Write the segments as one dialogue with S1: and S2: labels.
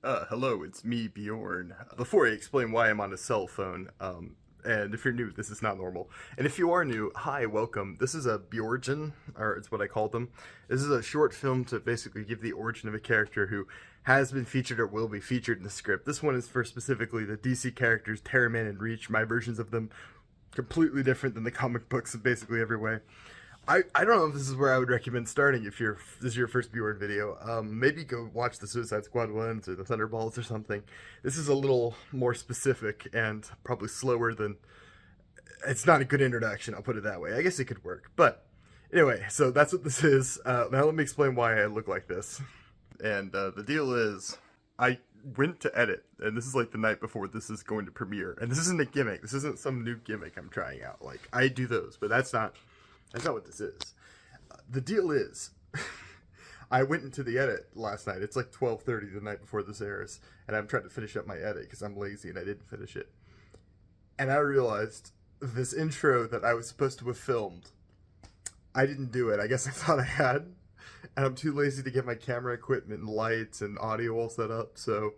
S1: Hello, it's me, Bjorn. Before I explain why I'm on a cell phone, and if you're new, this is not normal. And if you are new, hi, welcome. This is a Bjorgen, or it's what I call them. This is a short film to basically give the origin of a character who has been featured or will be featured in the script. This one is for specifically the DC characters Terra-Man and Reach. My versions of them completely different than the comic books in basically every way. I don't know if this is where I would recommend starting if this is your first Bjorn video. Maybe go watch the Suicide Squad ones or the Thunderbolts or something. This is a little more specific and probably slower than. It's not a good introduction, I'll put it that way. I guess it could work. But anyway, so that's what this is. Now let me explain why I look like this. And the deal is, I went to edit, and this is like the night before this is going to premiere. And this isn't a gimmick. This isn't some new gimmick I'm trying out. Like, I do those, but that's not what this is. The deal is, I went into the edit last night. It's like 12:30 the night before this airs, and I'm trying to finish up my edit because I'm lazy and I didn't finish it. And I realized this intro that I was supposed to have filmed, I didn't do it. I guess I thought I had, and I'm too lazy to get my camera equipment and lights and audio all set up, so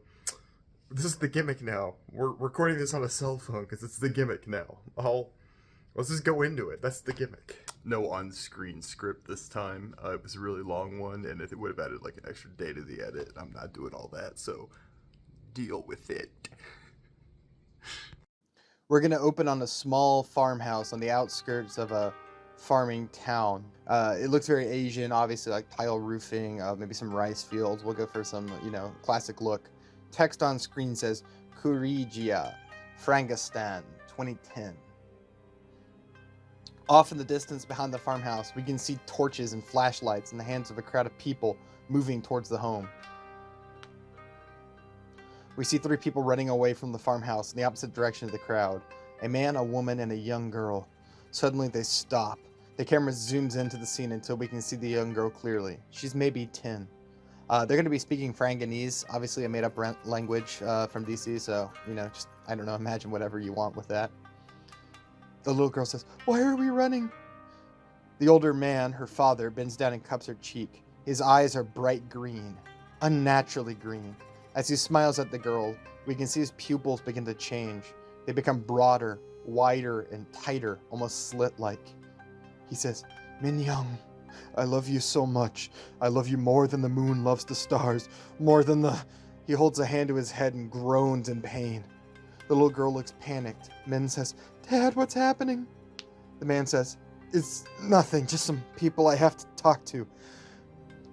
S1: this is the gimmick now. We're recording this on a cell phone because it's the gimmick now. Let's just go into it. That's the gimmick. No on-screen script this time. It was a really long one, and it would have added like an extra day to the edit. I'm not doing all that, so deal with it.
S2: We're going to open on a small farmhouse on the outskirts of a farming town. It looks very Asian, obviously, like tile roofing, maybe some rice fields. We'll go for some, classic look. Text on screen says, Kurigia, Frangistan, 2010. Off in the distance behind the farmhouse, we can see torches and flashlights in the hands of a crowd of people moving towards the home. We see 3 people running away from the farmhouse in the opposite direction of the crowd. A man, a woman, and a young girl. Suddenly they stop. The camera zooms into the scene until we can see the young girl clearly. She's maybe 10. They're going to be speaking Franganese, obviously a made-up language from DC, so, just, I don't know, imagine whatever you want with that. The little girl says, "Why are we running?" The older man, her father, bends down and cups her cheek. His eyes are bright green, unnaturally green. As he smiles at the girl, we can see his pupils begin to change. They become broader, wider, and tighter, almost slit-like. He says, "Min-young, I love you so much. I love you more than the moon loves the stars, more than the..." He holds a hand to his head and groans in pain. The little girl looks panicked. Min says, "Dad, what's happening?" The man says, "It's nothing, just some people I have to talk to."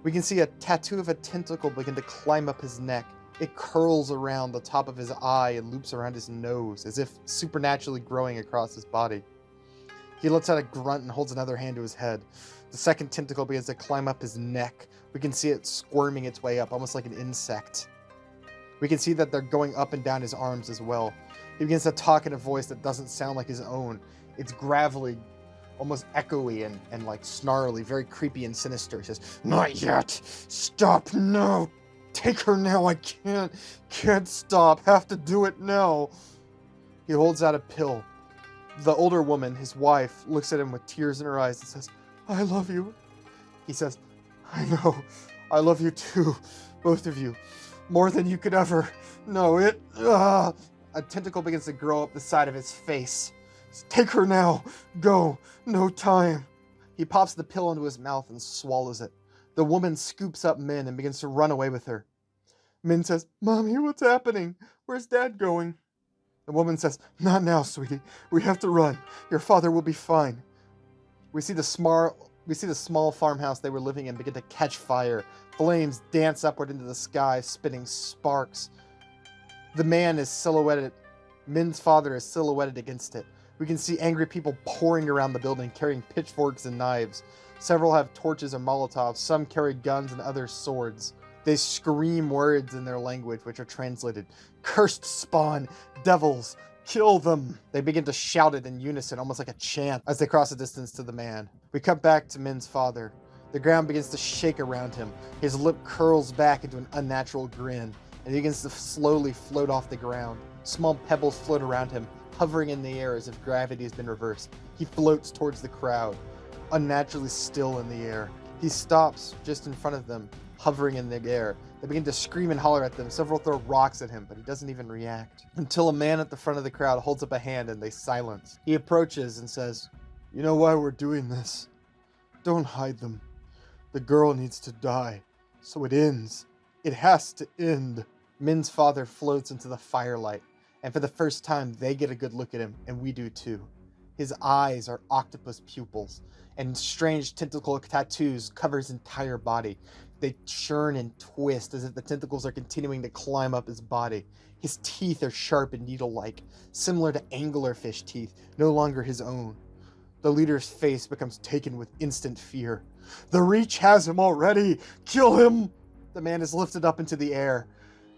S2: We can see a tattoo of a tentacle begin to climb up his neck. It curls around the top of his eye and loops around his nose, as if supernaturally growing across his body. He lets out a grunt and holds another hand to his head. The second tentacle begins to climb up his neck. We can see it squirming its way up, almost like an insect. We can see that they're going up and down his arms as well. He begins to talk in a voice that doesn't sound like his own. It's gravelly, almost echoey and like snarly, very creepy and sinister. He says, "Not yet! Stop now! Take her now! I can't stop! Have to do it now!" He holds out a pill. The older woman, his wife, looks at him with tears in her eyes and says, "I love you." He says, "I know. I love you too. Both of you. More than you could ever know it." A tentacle begins to grow up the side of his face. "Take her now. Go. No time." He pops the pill into his mouth and swallows it. The woman scoops up Min and begins to run away with her. Min says, "Mommy, what's happening? Where's Dad going?" The woman says, "Not now, sweetie. We have to run. Your father will be fine." We see the small farmhouse they were living in begin to catch fire. Flames dance upward into the sky, spitting sparks. The man is silhouetted. Min's father is silhouetted against it. We can see angry people pouring around the building, carrying pitchforks and knives. Several have torches and Molotovs. Some carry guns and others swords. They scream words in their language, which are translated, "Cursed spawn, devils, kill them." They begin to shout it in unison, almost like a chant, as they cross the distance to the man. We cut back to Min's father. The ground begins to shake around him. His lip curls back into an unnatural grin, and he begins to slowly float off the ground. Small pebbles float around him, hovering in the air as if gravity has been reversed. He floats towards the crowd, unnaturally still in the air. He stops just in front of them, hovering in the air. They begin to scream and holler at them. Several throw rocks at him, but he doesn't even react. Until a man at the front of the crowd holds up a hand and they silence. He approaches and says, "You know why we're doing this? Don't hide them. The girl needs to die. So it ends. It has to end." Min's father floats into the firelight, and for the first time they get a good look at him, and we do too. His eyes are octopus pupils, and strange tentacle tattoos cover his entire body. They churn and twist as if the tentacles are continuing to climb up his body. His teeth are sharp and needle-like, similar to anglerfish teeth, no longer his own. The leader's face becomes taken with instant fear. "The Reach has him already! Kill him!" The man is lifted up into the air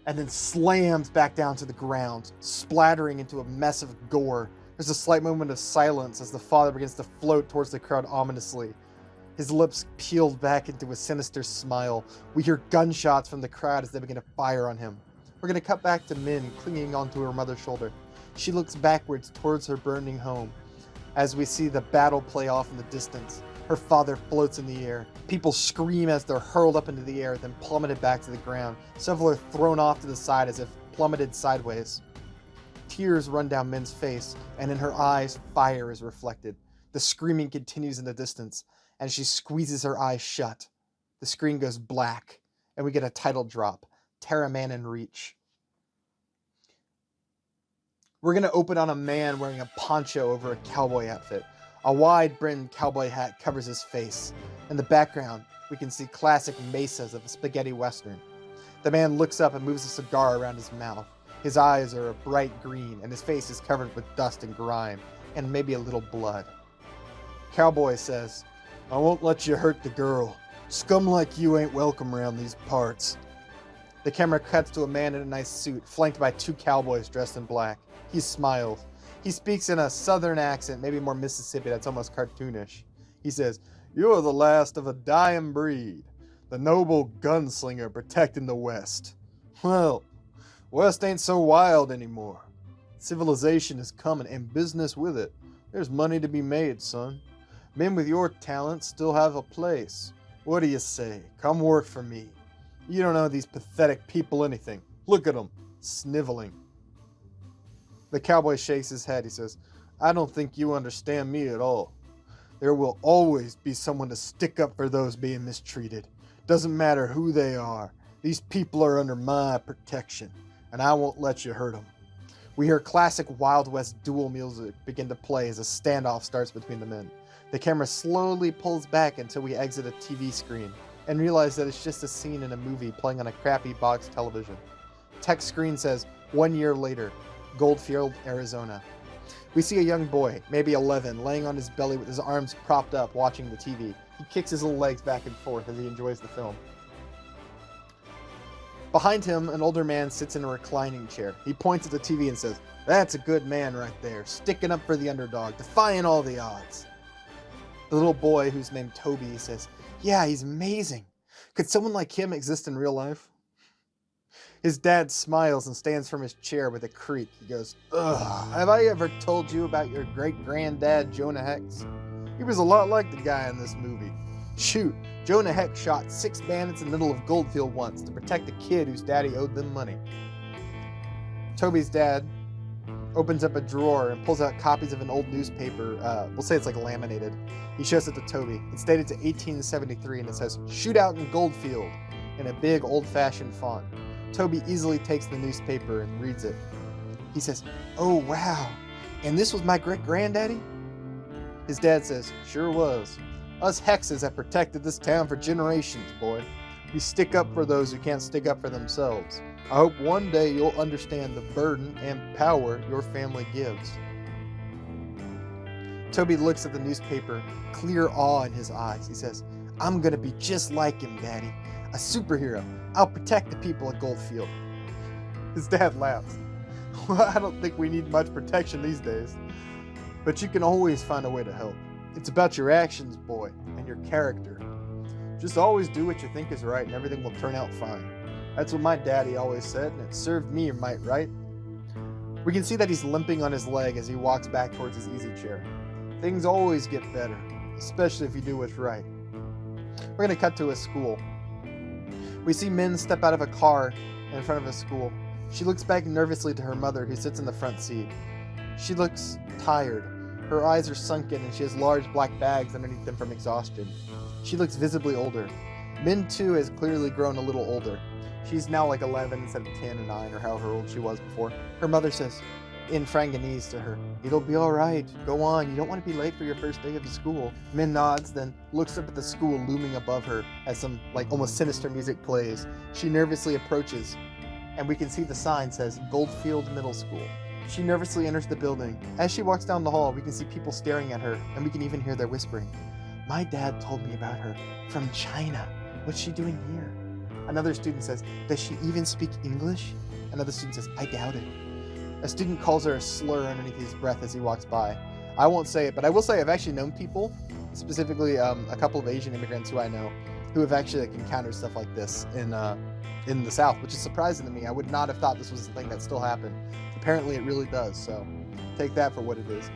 S2: and then slams back down to the ground, splattering into a mess of gore. There's a slight moment of silence as the father begins to float towards the crowd ominously. His lips peeled back into a sinister smile. We hear gunshots from the crowd as they begin to fire on him. We're going to cut back to Min clinging onto her mother's shoulder. She looks backwards towards her burning home as we see the battle play off in the distance. Her father floats in the air. People scream as they're hurled up into the air, then plummeted back to the ground. Several are thrown off to the side as if plummeted sideways. Tears run down Min's face, and in her eyes, fire is reflected. The screaming continues in the distance, and she squeezes her eyes shut. The screen goes black, and we get a title drop, Terra-Man in Reach. We're going to open on a man wearing a poncho over a cowboy outfit. A wide-brimmed cowboy hat covers his face. In the background, we can see classic mesas of a spaghetti western. The man looks up and moves a cigar around his mouth. His eyes are a bright green, and his face is covered with dust and grime, and maybe a little blood. Cowboy says, "I won't let you hurt the girl. Scum like you ain't welcome around these parts." The camera cuts to a man in a nice suit, flanked by two cowboys dressed in black. He smiles. He speaks in a southern accent, maybe more Mississippi, that's almost cartoonish. He says, "You're the last of a dying breed, the noble gunslinger protecting the West. Well, West ain't so wild anymore. Civilization is coming, and business with it. There's money to be made, son. Men with your talents still have a place. What do you say? Come work for me. You don't know these pathetic people anything. Look at them, sniveling." The cowboy shakes his head. He says, "I don't think you understand me at all. There will always be someone to stick up for those being mistreated. Doesn't matter who they are. These people are under my protection, and I won't let you hurt them." We hear classic Wild West duel music begin to play as a standoff starts between the men. The camera slowly pulls back until we exit a TV screen and realize that it's just a scene in a movie playing on a crappy box television. Text screen says, 1 year later, Goldfield, Arizona. We see a young boy, maybe 11, laying on his belly with his arms propped up watching the TV. He kicks his little legs back and forth as he enjoys the film. Behind him, an older man sits in a reclining chair. He points at the TV and says, "That's a good man right there, sticking up for the underdog, defying all the odds." The little boy, who's named Toby, says, "Yeah, he's amazing. Could someone like him exist in real life?" His dad smiles and stands from his chair with a creak. He goes, "Ugh, have I ever told you about your great-granddad, Jonah Hex? He was a lot like the guy in this movie. Shoot, Jonah Hex shot 6 bandits in the middle of Goldfield once to protect a kid whose daddy owed them money." Toby's dad opens up a drawer and pulls out copies of an old newspaper. We'll say it's like laminated. He shows it to Toby. It's dated to 1873 and it says, "Shootout in Goldfield," in a big old-fashioned font. Toby easily takes the newspaper and reads it. He says, "Oh, wow, and this was my great-granddaddy?" His dad says, "Sure was. Us Hexes have protected this town for generations, boy. We stick up for those who can't stick up for themselves. I hope one day you'll understand the burden and power your family gives." Toby looks at the newspaper, clear awe in his eyes. He says, "I'm gonna be just like him, Daddy. A superhero. I'll protect the people of Goldfield." His dad laughs. "Well, I don't think we need much protection these days. But you can always find a way to help. It's about your actions, boy, and your character. Just always do what you think is right and everything will turn out fine. That's what my daddy always said, and it served me right." We can see that he's limping on his leg as he walks back towards his easy chair. Things always get better, especially if you do what's right. We're going to cut to a school. We see Min step out of a car in front of a school. She looks back nervously to her mother, who sits in the front seat. She looks tired. Her eyes are sunken and she has large black bags underneath them from exhaustion. She looks visibly older. Min too has clearly grown a little older. She's now like 11 instead of 10 or 9 or however old she was before. Her mother says in Franganese to her, "It'll be all right. Go on. You don't want to be late for your first day of school." Min nods, then looks up at the school looming above her as some like almost sinister music plays. She nervously approaches, and we can see the sign says Goldfield Middle School. She nervously enters the building. As she walks down the hall, we can see people staring at her, and we can even hear their whispering. "My dad told me about her. From China. What's she doing here?" Another student says, "Does she even speak English?" Another student says, "I doubt it." A student calls her a slur underneath his breath as he walks by. I won't say it, but I will say I've actually known people, specifically a couple of Asian immigrants who I know, who have actually encountered stuff like this in the South, which is surprising to me. I would not have thought this was a thing that still happened. Apparently it really does, so take that for what it is.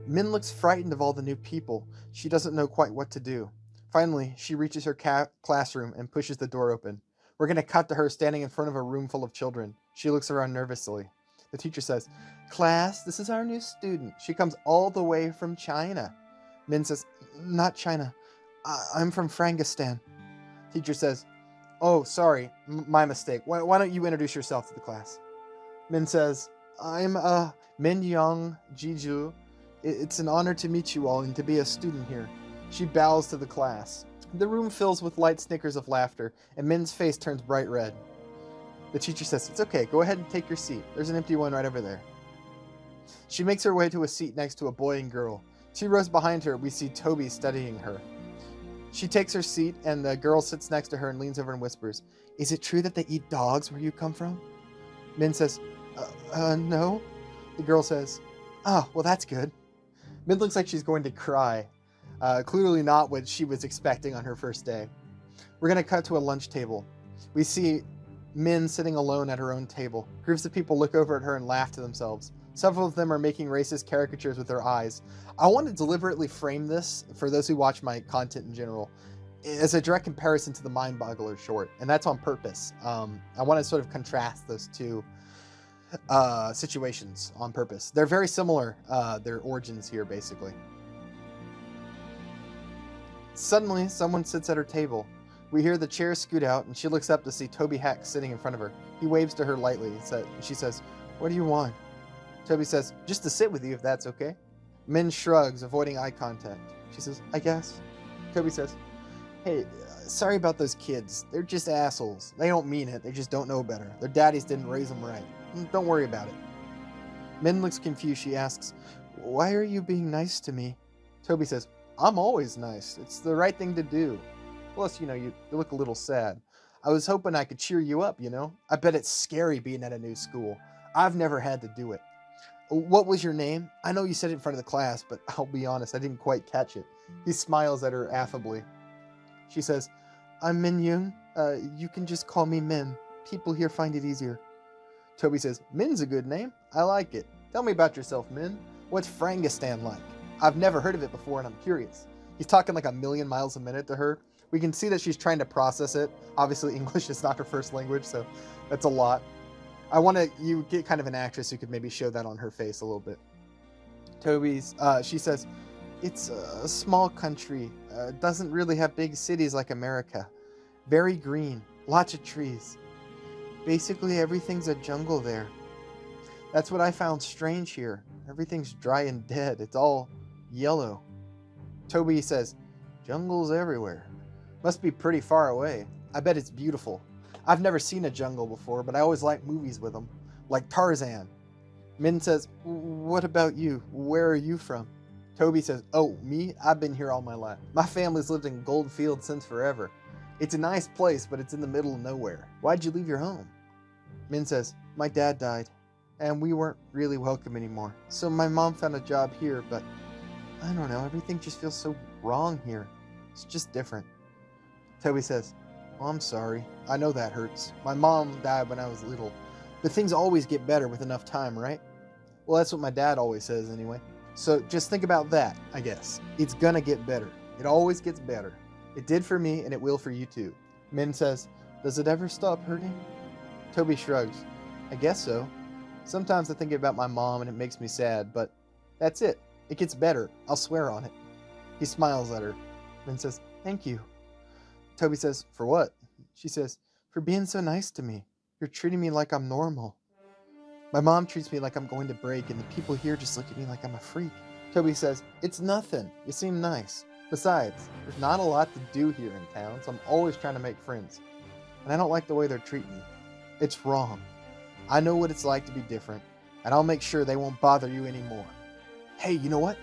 S2: Min looks frightened of all the new people. She doesn't know quite what to do. Finally, she reaches her classroom and pushes the door open. We're going to cut to her standing in front of a room full of children. She looks around nervously. The teacher says, "Class, this is our new student. She comes all the way from China." Min says, "Not China. I'm from Frangistan." Teacher says, "Oh, sorry, my mistake. Why don't you introduce yourself to the class?" Min says, "I'm Min Young Jiju. It's an honor to meet you all and to be a student here." She bows to the class. The room fills with light snickers of laughter, and Min's face turns bright red. The teacher says, "It's okay, go ahead and take your seat. There's an empty one right over there." She makes her way to a seat next to a boy and girl. 2 rows behind her, we see Toby studying her. She takes her seat, and the girl sits next to her and leans over and whispers, "Is it true that they eat dogs where you come from?" Min says, No." The girl says, "Oh, well, that's good." Min looks like she's going to cry. Clearly not what she was expecting on her first day. We're going to cut to a lunch table. We see Min sitting alone at her own table. Groups of people look over at her and laugh to themselves. Several of them are making racist caricatures with their eyes. I want to deliberately frame this, for those who watch my content in general, as a direct comparison to the Mind Boggler short, and that's on purpose. I want to sort of contrast those two situations on purpose. They're very similar, their origins here, basically. Suddenly, someone sits at her table. We hear the chair scoot out, and she looks up to see Toby Heck sitting in front of her. He waves to her lightly, and she says, "What do you want?" Toby says, "Just to sit with you, if that's okay." Min shrugs, avoiding eye contact. She says, "I guess." Toby says, "Hey, sorry about those kids. They're just assholes. They don't mean it. They just don't know better. Their daddies didn't raise them right. Don't worry about it." Min looks confused. She asks, "Why are you being nice to me?" Toby says, "I'm always nice. It's the right thing to do. Plus, you look a little sad. I was hoping I could cheer you up, I bet it's scary being at a new school. I've never had to do it. What was your name? I know you said it in front of the class, but I'll be honest, I didn't quite catch it." He smiles at her affably. She says, "I'm Min Young. You can just call me Min. People here find it easier." Toby says, "Min's a good name. I like it. Tell me about yourself, Min. What's Frangistan like? I've never heard of it before, and I'm curious." He's talking like a million miles a minute to her. We can see that she's trying to process it. Obviously, English is not her first language, so that's a lot. You get kind of an actress who could maybe show that on her face a little bit. She says, "It's a small country. Doesn't really have big cities like America. Very green. Lots of trees. Basically, everything's a jungle there. That's what I found strange here. Everything's dry and dead. It's all yellow." Toby says, "Jungles everywhere. Must be pretty far away. I bet it's beautiful. I've never seen a jungle before, but I always like movies with them, like Tarzan." Min says, "What about you? Where are you from?" Toby says, "Oh, me? I've been here all my life. My family's lived in Goldfield since forever. It's a nice place, but it's in the middle of nowhere. Why'd you leave your home?" Min says, "My dad died, and we weren't really welcome anymore. So my mom found a job here, but I don't know, everything just feels so wrong here. It's just different." Toby says, "Oh, I'm sorry. I know that hurts. My mom died when I was little, but things always get better with enough time, right?" Well, that's what my dad always says anyway. So just think about that, I guess. It's gonna get better. It always gets better. It did for me, and it will for you too. Min says, does it ever stop hurting? Toby shrugs. I guess so. Sometimes I think about my mom and it makes me sad, but that's it. It gets better. I'll swear on it. He smiles at her. Min says, thank you. Toby says, for what? She says, for being so nice to me. You're treating me like I'm normal. My mom treats me like I'm going to break, and the people here just look at me like I'm a freak. Toby says, it's nothing. You seem nice. Besides, there's not a lot to do here in town, so I'm always trying to make friends. And I don't like the way they're treating me. It's wrong. I know what it's like to be different, and I'll make sure they won't bother you anymore. Hey, you know what?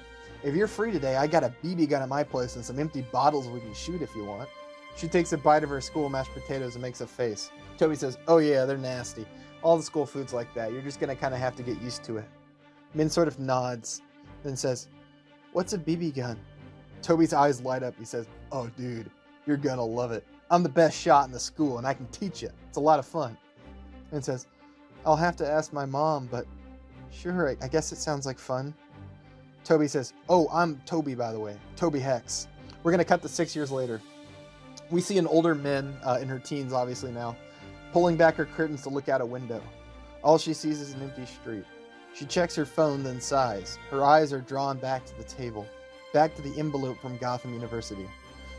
S2: If you're free today, I got a BB gun at my place and some empty bottles we can shoot if you want. She takes a bite of her school mashed potatoes and makes a face. Toby says, oh yeah, they're nasty. All the school food's like that. You're just gonna kind of have to get used to it. Min sort of nods, then says, what's a BB gun? Toby's eyes light up. He says, oh dude, you're gonna love it. I'm the best shot in the school and I can teach you. It's a lot of fun. And says, I'll have to ask my mom, but sure, I guess it sounds like fun. Toby says, oh, I'm Toby, by the way. Toby Hex. We're gonna cut to 6 years later. We see an older Min, in her teens obviously now, pulling back her curtains to look out a window. All she sees is an empty street. She checks her phone, then sighs. Her eyes are drawn back to the table, back to the envelope from Gotham University.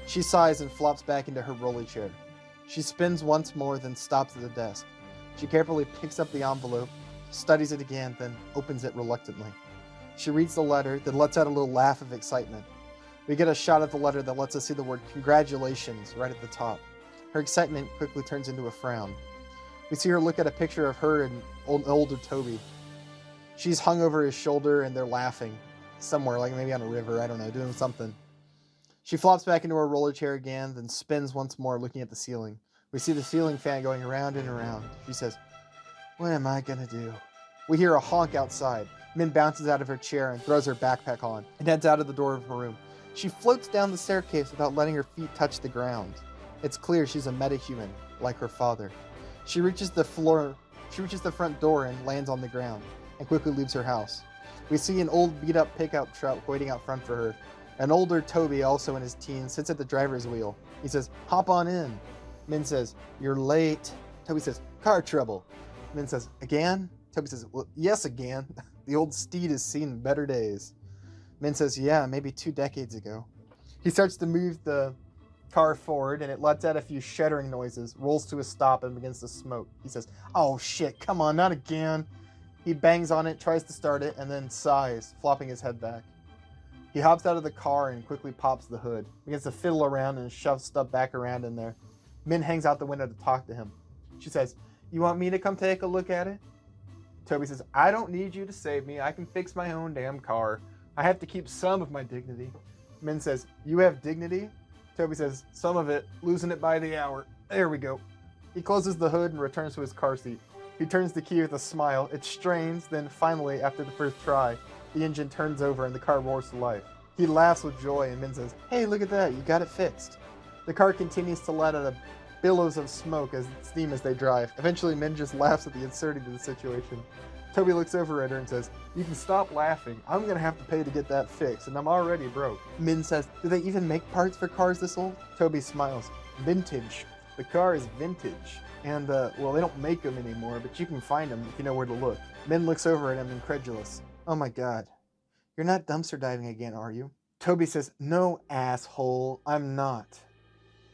S2: She sighs and flops back into her rolly chair. She spins once more, then stops at the desk. She carefully picks up the envelope, studies it again, then opens it reluctantly. She reads the letter, then lets out a little laugh of excitement. We get a shot at the letter that lets us see the word congratulations right at the top. Her excitement quickly turns into a frown. We see her look at a picture of her and older Toby. She's hung over his shoulder and they're laughing. Somewhere, like maybe on a river, I don't know, doing something. She flops back into her roller chair again, then spins once more looking at the ceiling. We see the ceiling fan going around and around. She says, what am I gonna do? We hear a honk outside. Min bounces out of her chair and throws her backpack on and heads out of the door of her room. She floats down the staircase without letting her feet touch the ground. It's clear she's a metahuman, like her father. She reaches the front door and lands on the ground, and quickly leaves her house. We see an old beat-up pickup truck waiting out front for her. An older Toby, also in his teens, sits at the driver's wheel. He says, hop on in. Min says, you're late. Toby says, car trouble. Min says, again? Toby says, well, yes, again. The old steed has seen better days. Min says, yeah, maybe 2 decades ago. He starts to move the car forward, and it lets out a few shuddering noises, rolls to a stop, and begins to smoke. He says, oh shit, come on, not again. He bangs on it, tries to start it, and then sighs, flopping his head back. He hops out of the car and quickly pops the hood, begins to fiddle around and shoves stuff back around in there. Min hangs out the window to talk to him. She says, you want me to come take a look at it? Toby says, I don't need you to save me. I can fix my own damn car. I have to keep some of my dignity. Min says, you have dignity? Toby says, some of it, losing it by the hour. There we go. He closes the hood and returns to his car seat. He turns the key with a smile. It strains, then finally, after the first try, the engine turns over and the car roars to life. He laughs with joy and Min says, hey, look at that, you got it fixed. The car continues to let out billows of smoke as steam as they drive. Eventually, Min just laughs at the absurdity of the situation. Toby looks over at her and says, you can stop laughing. I'm going to have to pay to get that fixed, and I'm already broke. Min says, do they even make parts for cars this old? Toby smiles. Vintage. The car is vintage. And, well, they don't make them anymore, but you can find them if you know where to look. Min looks over at him, incredulous. Oh my god. You're not dumpster diving again, are you? Toby says, no, asshole, I'm not.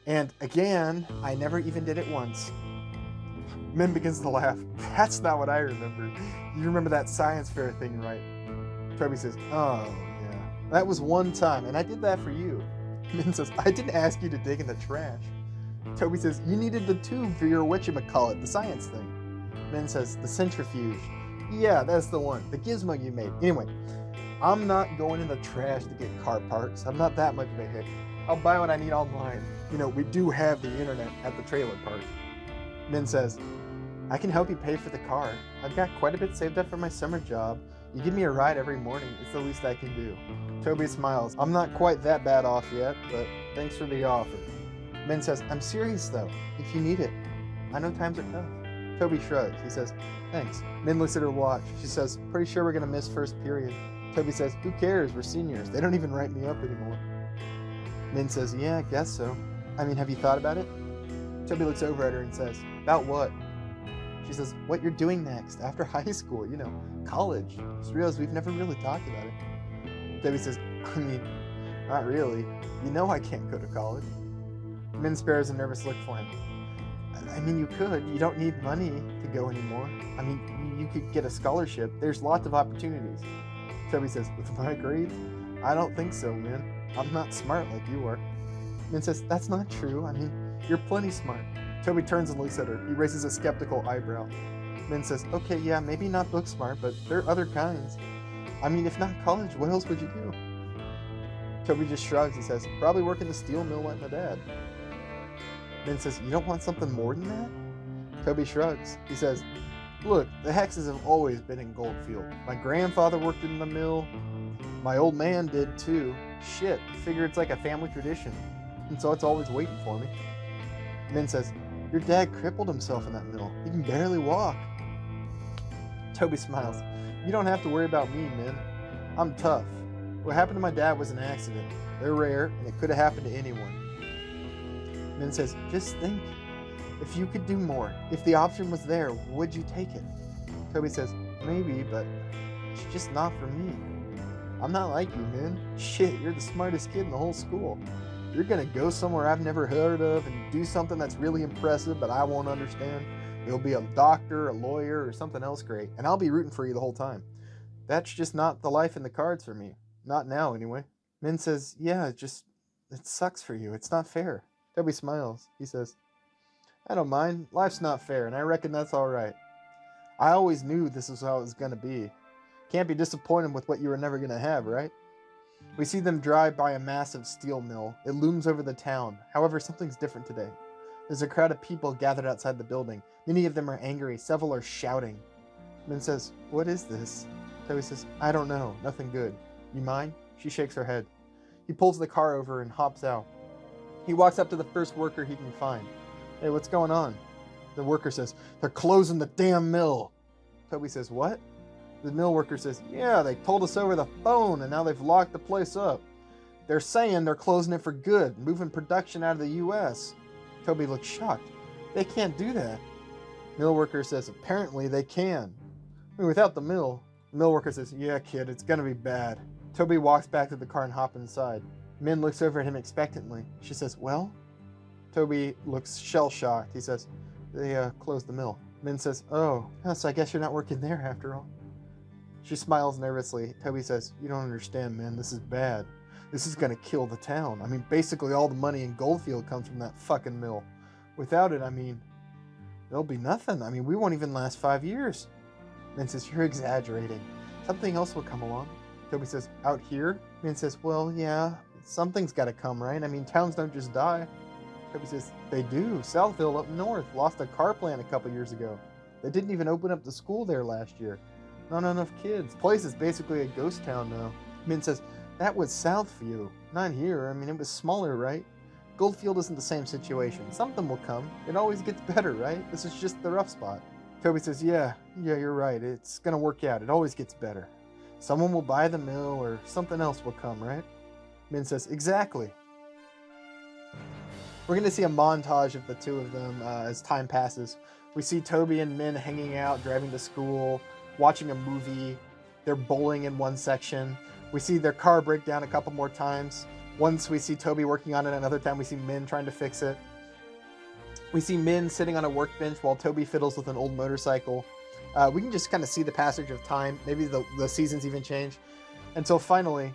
S2: And again, I never even did it once. Min begins to laugh. That's not what I remember. You remember that science fair thing, right? Toby says, oh, yeah. That was one time, and I did that for you. Min says, I didn't ask you to dig in the trash. Toby says, you needed the tube for your whatchamacallit, the science thing. Min says, the centrifuge. Yeah, that's the one. The gizmo you made. Anyway, I'm not going in the trash to get car parts. I'm not that much of a hick. I'll buy what I need online. You know, we do have the internet at the trailer park. Min says, I can help you pay for the car. I've got quite a bit saved up for my summer job. You give me a ride every morning. It's the least I can do. Toby smiles. I'm not quite that bad off yet, but thanks for the offer. Min says, I'm serious though, if you need it. I know times are tough. Toby shrugs. He says, thanks. Min looks at her watch. She says, pretty sure we're gonna miss first period. Toby says, who cares? We're seniors. They don't even write me up anymore. Min says, yeah, I guess so. I mean, have you thought about it? Toby looks over at her and says, about what? She says, what you're doing next, after high school, college. Just realized we've never really talked about it. Toby says, I mean, not really. You know I can't go to college. Min spares a nervous look for him. I mean, you could. You don't need money to go anymore. I mean, you could get a scholarship. There's lots of opportunities. Toby says, with my grades? I don't think so, Min. I'm not smart like you are. Min says, that's not true. I mean, you're plenty smart. Toby turns and looks at her. He raises a skeptical eyebrow. Min says, okay, yeah, maybe not book smart, but there are other kinds. I mean, if not college, what else would you do? Toby just shrugs. He says, probably work in the steel mill like my dad. Min says, you don't want something more than that? Toby shrugs. He says, look, the Hexes have always been in Goldfield. My grandfather worked in the mill. My old man did too. Shit, figure it's like a family tradition. And so it's always waiting for me. Min says, your dad crippled himself in that mill. He can barely walk. Toby smiles. You don't have to worry about me, Min. I'm tough. What happened to my dad was an accident. They're rare, and it could have happened to anyone. Min says, just think. If you could do more, if the option was there, would you take it? Toby says, maybe, but it's just not for me. I'm not like you, Min. Shit, you're the smartest kid in the whole school. You're gonna go somewhere I've never heard of and do something that's really impressive, but I won't understand. You'll be a doctor, a lawyer, or something else great, and I'll be rooting for you the whole time. That's just not the life in the cards for me. Not now, anyway. Min says, yeah, it sucks for you. It's not fair. Toby smiles. He says, I don't mind. Life's not fair, and I reckon that's all right. I always knew this was how it was going to be. Can't be disappointed with what you were never going to have, right? We see them drive by a massive steel mill. It looms over the town. However, something's different today. There's a crowd of people gathered outside the building. Many of them are angry. Several are shouting. Min says, what is this? Toby says, I don't know. Nothing good. You mind? She shakes her head. He pulls the car over and hops out. He walks up to the first worker he can find. Hey, what's going on? The worker says, they're closing the damn mill. Toby says, what? The mill worker says, yeah, they told us over the phone and now they've locked the place up. They're saying they're closing it for good, moving production out of the U.S. Toby looks shocked. They can't do that. Mill worker says, apparently they can. I mean, without the mill worker says, yeah, kid, it's gonna be bad. Toby walks back to the car and hops inside. Min looks over at him expectantly. She says, well? Toby looks shell-shocked. He says, they closed the mill. Min says, oh, so I guess you're not working there after all. She smiles nervously. Toby says, you don't understand, man. This is bad. This is going to kill the town. I mean, basically all the money in Goldfield comes from that fucking mill. Without it, I mean, there'll be nothing. I mean, we won't even last 5 years. Min says, you're exaggerating. Something else will come along. Toby says, out here? Min says, well, yeah, something's got to come, right? I mean, towns don't just die. Toby says, they do. Southville up north lost a car plant a couple years ago. They didn't even open up the school there last year. Not enough kids. The place is basically a ghost town now. Min says, that was Southview, not here. I mean, it was smaller, right? Goldfield isn't the same situation. Something will come. It always gets better, right? This is just the rough spot. Toby says, yeah, you're right. It's going to work out. It always gets better. Someone will buy the mill or something else will come, right? Min says, exactly. We're going to see a montage of the two of them as time passes. We see Toby and Min hanging out, driving to school, watching a movie. They're bowling in one section. We see their car break down a couple more times. Once we see Toby working on it, another time we see Min trying to fix it. We see Min sitting on a workbench while Toby fiddles with an old motorcycle. We can just kind of see the passage of time. Maybe the seasons even change. Until finally,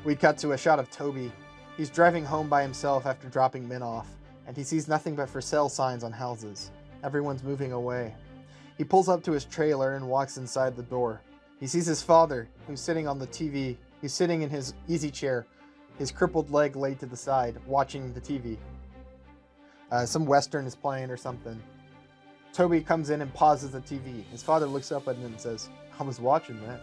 S2: we cut to a shot of Toby. He's driving home by himself after dropping Min off, and he sees nothing but for sale signs on houses. Everyone's moving away. He pulls up to his trailer and walks inside the door. He sees his father, who's sitting on the TV. He's sitting in his easy chair, his crippled leg laid to the side, watching the TV. Some Western is playing or something. Toby comes in and pauses the TV. His father looks up at him and says, I was watching that.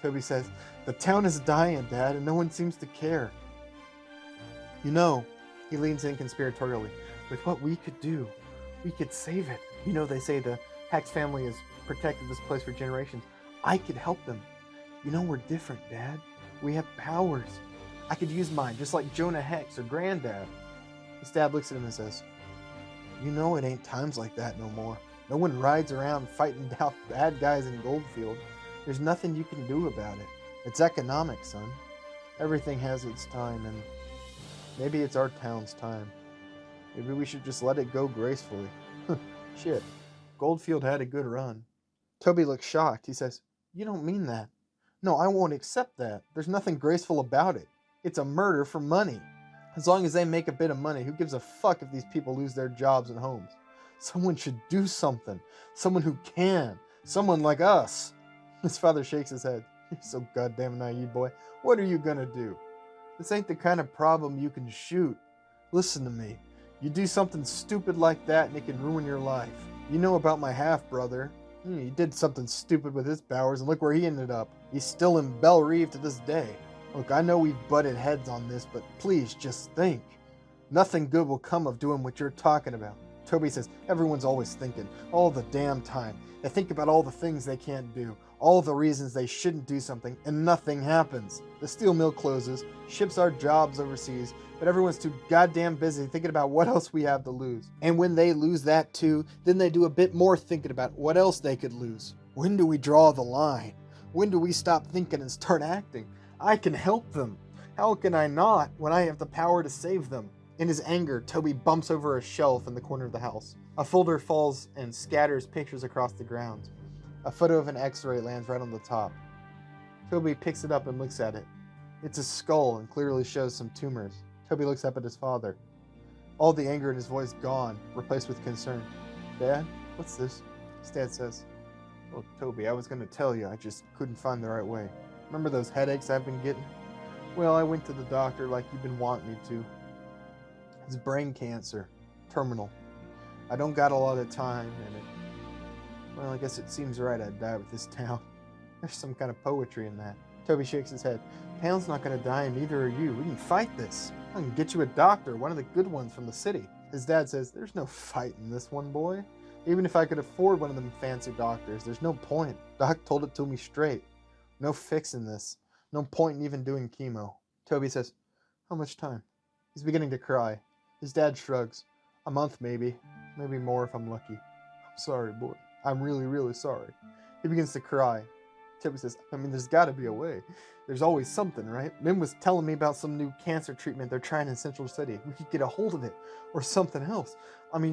S2: Toby says, the town is dying, Dad, and no one seems to care. You know, he leans in conspiratorially, with what we could do, we could save it. You know, they say the Hex family has protected this place for generations. I could help them. You know, we're different, Dad. We have powers. I could use mine, just like Jonah Hex or Granddad. His dad looks at him and says, "You know it ain't times like that no more. No one rides around fighting down bad guys in Goldfield. There's nothing you can do about it. It's economic, son. Everything has its time, and maybe it's our town's time. Maybe we should just let it go gracefully." Shit, Goldfield had a good run. Toby looks shocked. He says, "You don't mean that." "No, I won't accept that. There's nothing graceful about it. It's a murder for money. As long as they make a bit of money, who gives a fuck if these people lose their jobs and homes? Someone should do something. Someone who can. Someone like us." His father shakes his head. "You're so goddamn naive, boy. What are you gonna do? This ain't the kind of problem you can shoot. Listen to me. You do something stupid like that and it can ruin your life. You know about my half-brother. He did something stupid with his powers and look where he ended up. He's still in Belle Reve to this day. Look, I know we've butted heads on this, but please just think. Nothing good will come of doing what you're talking about." Toby says, "Everyone's always thinking, all the damn time. They think about all the things they can't do, all the reasons they shouldn't do something, and nothing happens. The steel mill closes, ships our jobs overseas, but everyone's too goddamn busy thinking about what else we have to lose. And when they lose that too, then they do a bit more thinking about what else they could lose. When do we draw the line? When do we stop thinking and start acting? I can help them. How can I not when I have the power to save them?" In his anger, Toby bumps over a shelf in the corner of the house. A folder falls and scatters pictures across the ground. A photo of an X-ray lands right on the top. Toby picks it up and looks at it. It's a skull and clearly shows some tumors. Toby looks up at his father. All the anger in his voice gone, replaced with concern. "Dad, what's this?" His dad says, "Well, Toby, I was going to tell you, I just couldn't find the right way. Remember those headaches I've been getting? Well, I went to the doctor like you've been wanting me to. It's brain cancer. Terminal. I don't got a lot of time, and well, I guess it seems right I'd die with this town. There's some kind of poetry in that." Toby shakes his head. "Town's not going to die, and neither are you. We can fight this. I can get you a doctor, one of the good ones from the city." His dad says, "There's no fight in this one, boy. Even if I could afford one of them fancy doctors, there's no point. Doc told it to me straight. No fixing this. No point in even doing chemo." Toby says, "How much time?" He's beginning to cry. His dad shrugs. "A month, maybe. Maybe more if I'm lucky." "I'm sorry, boy. I'm really, really sorry." He begins to cry. Toby says, "There's got to be a way. There's always something, right? Min was telling me about some new cancer treatment they're trying in Central City. We could get a hold of it. Or something else.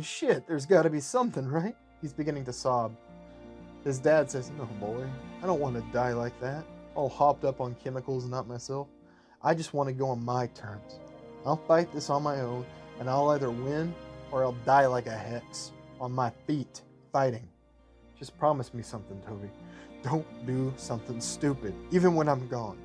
S2: Shit, there's got to be something, right?" He's beginning to sob. His dad says, "No, boy. I don't want to die like that. All hopped up on chemicals and not myself. I just want to go on my terms. I'll fight this on my own, and I'll either win or I'll die like a hex. On my feet, fighting. Just promise me something, Toby. Don't do something stupid, even when I'm gone.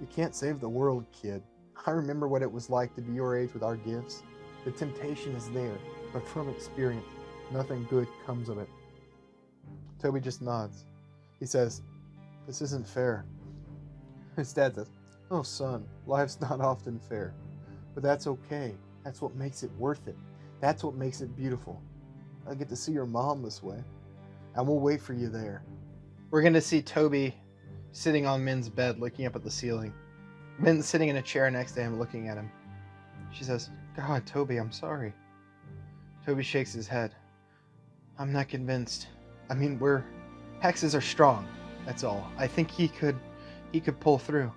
S2: You can't save the world, kid. I remember what it was like to be your age with our gifts. The temptation is there, but from experience, nothing good comes of it." Toby just nods. He says, "This isn't fair." His dad says, "Oh, son, life's not often fair. But that's okay. That's what makes it worth it. That's what makes it beautiful. I'll get to see your mom this way. And we'll wait for you there." We're going to see Toby sitting on Min's bed looking up at the ceiling. Min's sitting in a chair next to him looking at him. She says, "God, Toby, I'm sorry." Toby shakes his head. "I'm not convinced. Hexes are strong. That's all. I think he could pull through."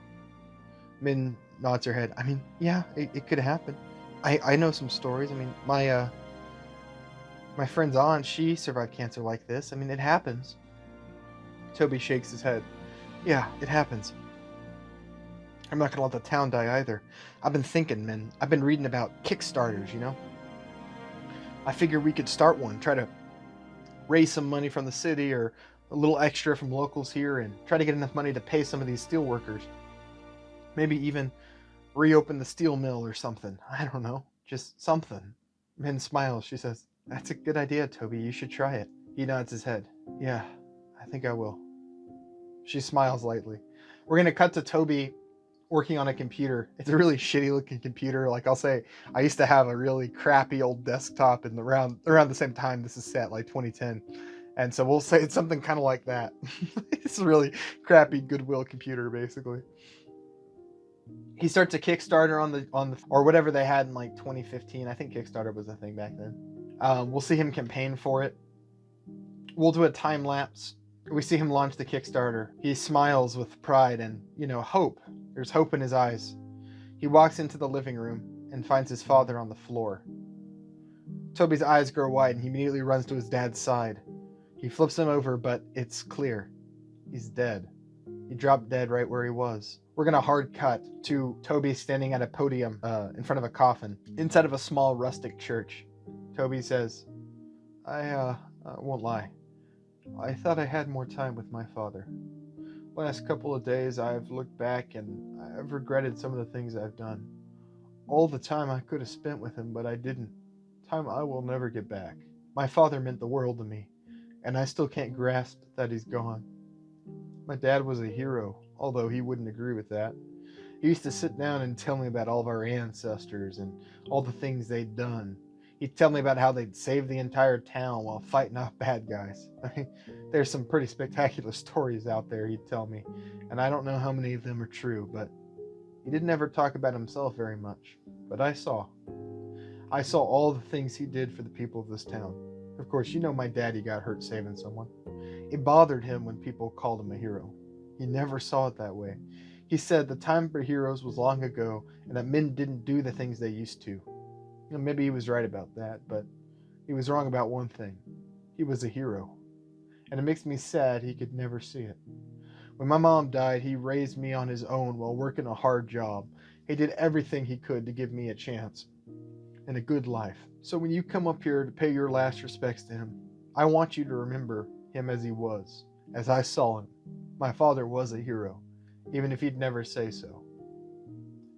S2: Min nods her head. Yeah, it could happen. I know some stories. My friend's aunt, she survived cancer like this. It happens. Toby shakes his head. "Yeah, it happens. I'm not gonna let the town die either. I've been thinking, Min. I've been reading about Kickstarters, you know? I figure we could start one, try to raise some money from the city or a little extra from locals here and try to get enough money to pay some of these steel workers. Maybe even reopen the steel mill or something. I don't know. Just something." Min smiles. She says, "That's a good idea, Toby. You should try it." He nods his head. "Yeah, I think I will." She smiles lightly. We're going to cut to Toby working on a computer. It's a really shitty looking computer. Like I'll say, I used to have a really crappy old desktop in around the same time this is set, like 2010. And so we'll say it's something kind of like that. It's a really crappy Goodwill computer, basically. He starts a Kickstarter on the or whatever they had in like 2015. I think Kickstarter was a thing back then. We'll see him campaign for it. We'll do a time lapse. We see him launch the Kickstarter. He smiles with pride and, hope. There's hope in his eyes. He walks into the living room and finds his father on the floor. Toby's eyes grow wide and he immediately runs to his dad's side. He flips him over, but it's clear. He's dead. He dropped dead right where he was. We're going to hard cut to Toby standing at a podium in front of a coffin inside of a small rustic church. Toby says, I won't lie. I thought I had more time with my father. Last couple of days I've looked back and I've regretted some of the things I've done. All the time I could have spent with him, but I didn't. Time I will never get back. My father meant the world to me, and I still can't grasp that he's gone. My dad was a hero, although he wouldn't agree with that. He used to sit down and tell me about all of our ancestors and all the things they'd done. He'd tell me about how they'd saved the entire town while fighting off bad guys. I mean, there's some pretty spectacular stories out there, he'd tell me, and I don't know how many of them are true, but he didn't ever talk about himself very much. But I saw all the things he did for the people of this town. Of course, my daddy got hurt saving someone. It bothered him when people called him a hero. He never saw it that way. He said the time for heroes was long ago and that men didn't do the things they used to. Maybe he was right about that, but he was wrong about one thing. He was a hero. And it makes me sad he could never see it. When my mom died, he raised me on his own while working a hard job. He did everything he could to give me a chance and a good life. So when you come up here to pay your last respects to him, I want you to remember him as he was, as I saw him. My father was a hero, even if he'd never say so.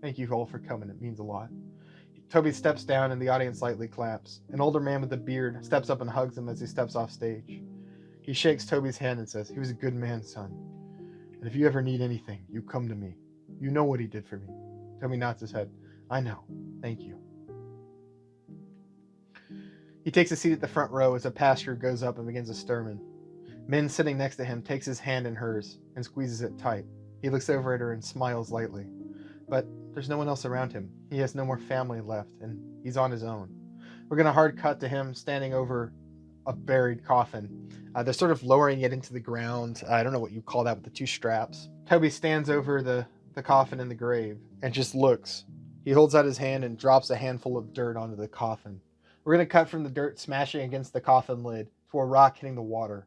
S2: Thank you all for coming. It means a lot. Toby steps down and the audience lightly claps. An older man with a beard steps up and hugs him as he steps off stage. He shakes Toby's hand and says, "He was a good man, son. And if you ever need anything, you come to me. You know what he did for me." Toby nods his head. "I know. Thank you." He takes a seat at the front row as a pastor goes up and begins a sermon. Min sitting next to him takes his hand in hers and squeezes it tight. He looks over at her and smiles lightly. But there's no one else around him. He has no more family left, and he's on his own. We're going to hard cut to him standing over a buried coffin. They're sort of lowering it into the ground. I don't know what you call that with the two straps. Toby stands over the coffin in the grave and just looks. He holds out his hand and drops a handful of dirt onto the coffin. We're going to cut from the dirt smashing against the coffin lid to a rock hitting the water.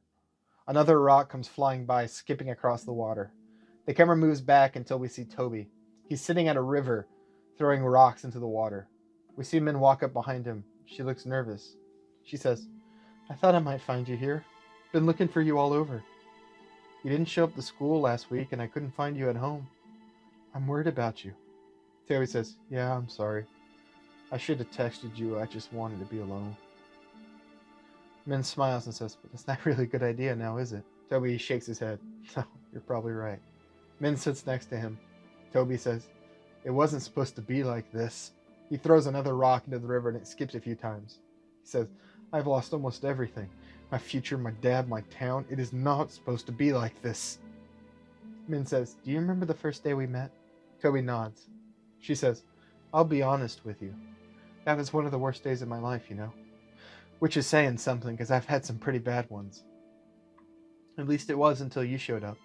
S2: Another rock comes flying by, skipping across the water. The camera moves back until we see Toby. He's sitting at a river, throwing rocks into the water. We see Min walk up behind him. She looks nervous. She says, "I thought I might find you here. Been looking for you all over. You didn't show up to school last week and I couldn't find you at home. I'm worried about you." Toby says, "Yeah, I'm sorry. I should have texted you. I just wanted to be alone." Min smiles and says, "But that's not really a good idea now, is it?" Toby shakes his head. "No, you're probably right." Min sits next to him. Toby says, "It wasn't supposed to be like this." He throws another rock into the river and it skips a few times. He says, "I've lost almost everything. My future, my dad, my town. It is not supposed to be like this." Min says, "Do you remember the first day we met?" Toby nods. She says, "I'll be honest with you. That was one of the worst days of my life, Which is saying something, because I've had some pretty bad ones. At least it was until you showed up.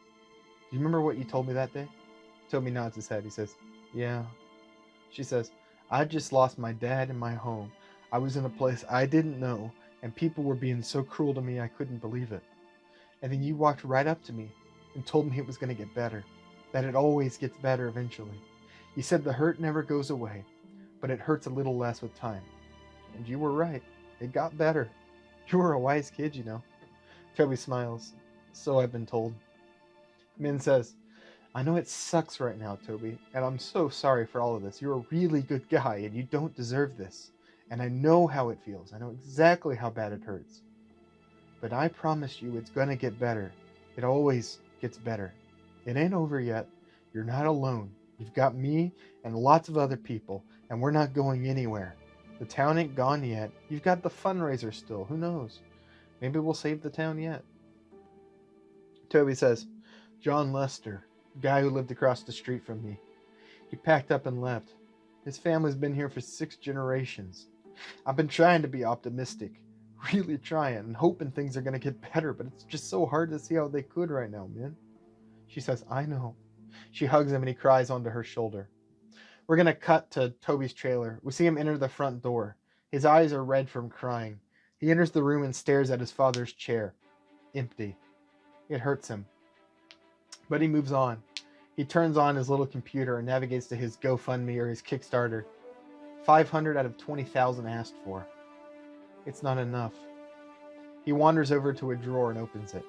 S2: Do you remember what you told me that day?" Toby nods his head. He says, "Yeah." She says, "I just lost my dad and my home. I was in a place I didn't know, and people were being so cruel to me I couldn't believe it. And then you walked right up to me and told me it was going to get better, that it always gets better eventually. You said the hurt never goes away, but it hurts a little less with time. And you were right. It got better. You were a wise kid, Toby smiles. "So I've been told." Min says, "I know it sucks right now, Toby, and I'm so sorry for all of this. You're a really good guy, and you don't deserve this. And I know how it feels. I know exactly how bad it hurts. But I promise you it's gonna get better. It always gets better. It ain't over yet. You're not alone. You've got me and lots of other people, and we're not going anywhere. The town ain't gone yet. You've got the fundraiser still. Who knows? Maybe we'll save the town yet." Toby says, "John Lester, the guy who lived across the street from me. He packed up and left. His family's been here for 6 generations. I've been trying to be optimistic, really trying, and hoping things are going to get better, but it's just so hard to see how they could right now, man. She says, I know. She hugs him and he cries onto her shoulder. We're going to cut to Toby's trailer. We see him enter the front door. His eyes are red from crying. He enters the room and stares at his father's chair. Empty. It hurts him. But he moves on. He turns on his little computer and navigates to his GoFundMe or his Kickstarter. 500 out of 20,000 asked for. It's not enough. He wanders over to a drawer and opens it.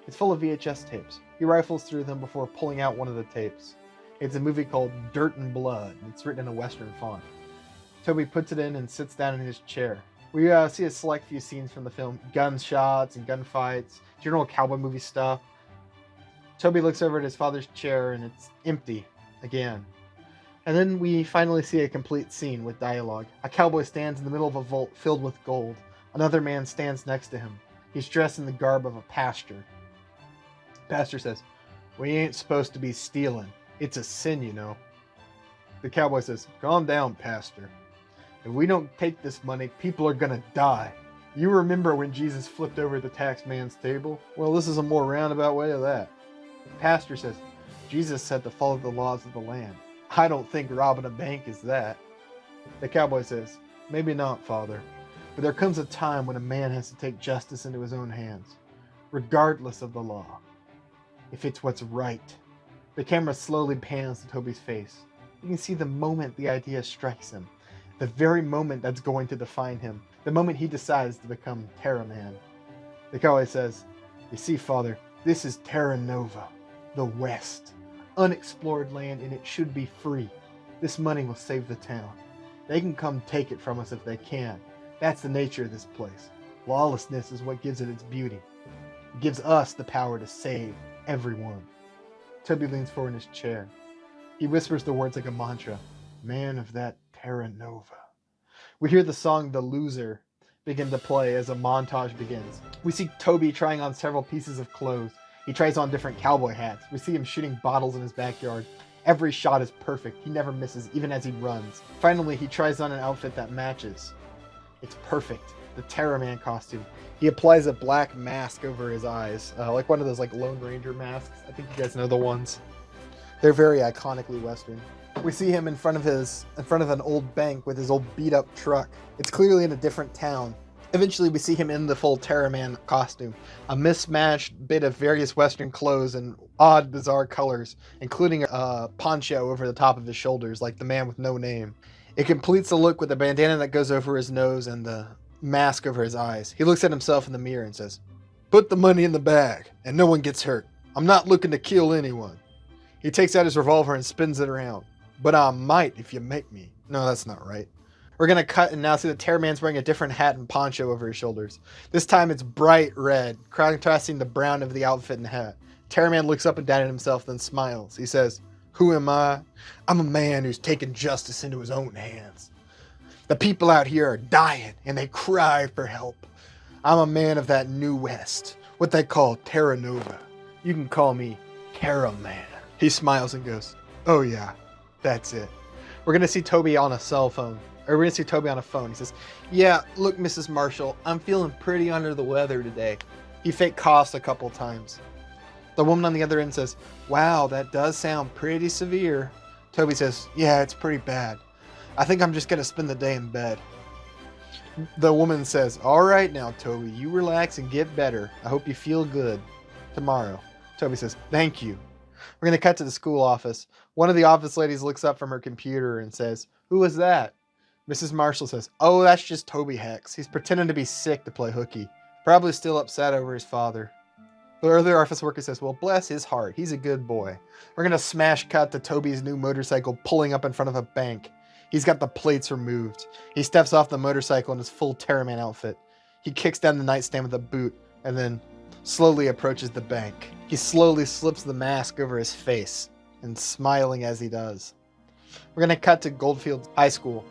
S2: It's full of VHS tapes. He rifles through them before pulling out one of the tapes. It's a movie called Dirt and Blood. It's written in a Western font. Toby puts it in and sits down in his chair. We see a select few scenes from the film. Gunshots and gunfights. General cowboy movie stuff. Toby looks over at his father's chair and it's empty again. And then we finally see a complete scene with dialogue. A cowboy stands in the middle of a vault filled with gold. Another man stands next to him. He's dressed in the garb of a pastor. Pastor says, "We ain't supposed to be stealing. It's a sin, you know." The cowboy says, "Calm down, Pastor. If we don't take this money, people are gonna die. You remember when Jesus flipped over the tax man's table? Well, this is a more roundabout way of that." The pastor says, "Jesus said to follow the laws of the land. I don't think robbing a bank is that." The cowboy says, "Maybe not, Father, but there comes a time when a man has to take justice into his own hands, regardless of the law, if it's what's right." The camera slowly pans to Toby's face. You can see the moment the idea strikes him, the very moment that's going to define him, the moment he decides to become Terra-Man. The cowboy says, "You see, Father, this is Terra Nova, the West. Unexplored land, and it should be free. This money will save the town. They can come take it from us if they can. That's the nature of this place. Lawlessness is what gives it its beauty. It gives us the power to save everyone." Toby leans forward in his chair. He whispers the words like a mantra. "Man of that Terra Nova." We hear the song "The Loser" begin to play as a montage begins. We see Toby trying on several pieces of clothes. He tries on different cowboy hats. We see him shooting bottles in his backyard. Every shot is perfect. He never misses, even as he runs. Finally, he tries on an outfit that matches. It's perfect. The Terra-Man costume. He applies a black mask over his eyes, like one of those Lone Ranger masks. I think you guys know the ones. They're very iconically Western. We see him in front of an old bank with his old beat-up truck. It's clearly in a different town. Eventually, we see him in the full Terra-Man costume, a mismatched bit of various Western clothes and odd, bizarre colors, including a poncho over the top of his shoulders, like the man with no name. It completes the look with a bandana that goes over his nose and the mask over his eyes. He looks at himself in the mirror and says, "Put the money in the bag, and no one gets hurt. I'm not looking to kill anyone." He takes out his revolver and spins it around. "But I might if you make me." No, that's not right. We're going to cut and now see that Terra-Man's wearing a different hat and poncho over his shoulders. This time it's bright red, contrasting the brown of the outfit and hat. Terra-Man looks up and down at himself, then smiles. He says, "Who am I? I'm a man who's taken justice into his own hands. The people out here are dying, and they cry for help. I'm a man of that new West, what they call Terra Nova. You can call me Terra-Man." He smiles and goes, "Oh yeah, that's it." We're going to see Toby on a cell phone. Or we're going to see Toby on a phone. He says, "Yeah, look, Mrs. Marshall, I'm feeling pretty under the weather today." He fake coughs a couple times. The woman on the other end says, "Wow, that does sound pretty severe." Toby says, "Yeah, it's pretty bad. I think I'm just going to spend the day in bed." The woman says, "All right now, Toby, you relax and get better. I hope you feel good tomorrow." Toby says, "Thank you." We're going to cut to the school office. One of the office ladies looks up from her computer and says, "Who was that?" Mrs. Marshall says, "Oh, that's just Toby Hex. He's pretending to be sick to play hooky. Probably still upset over his father." The other office worker says, "Well, bless his heart. He's a good boy." We're going to smash cut to Toby's new motorcycle pulling up in front of a bank. He's got the plates removed. He steps off the motorcycle in his full Terra-Man outfit. He kicks down the nightstand with a boot and then slowly approaches the bank. He slowly slips the mask over his face and smiling as he does. We're going to cut to Goldfield High School.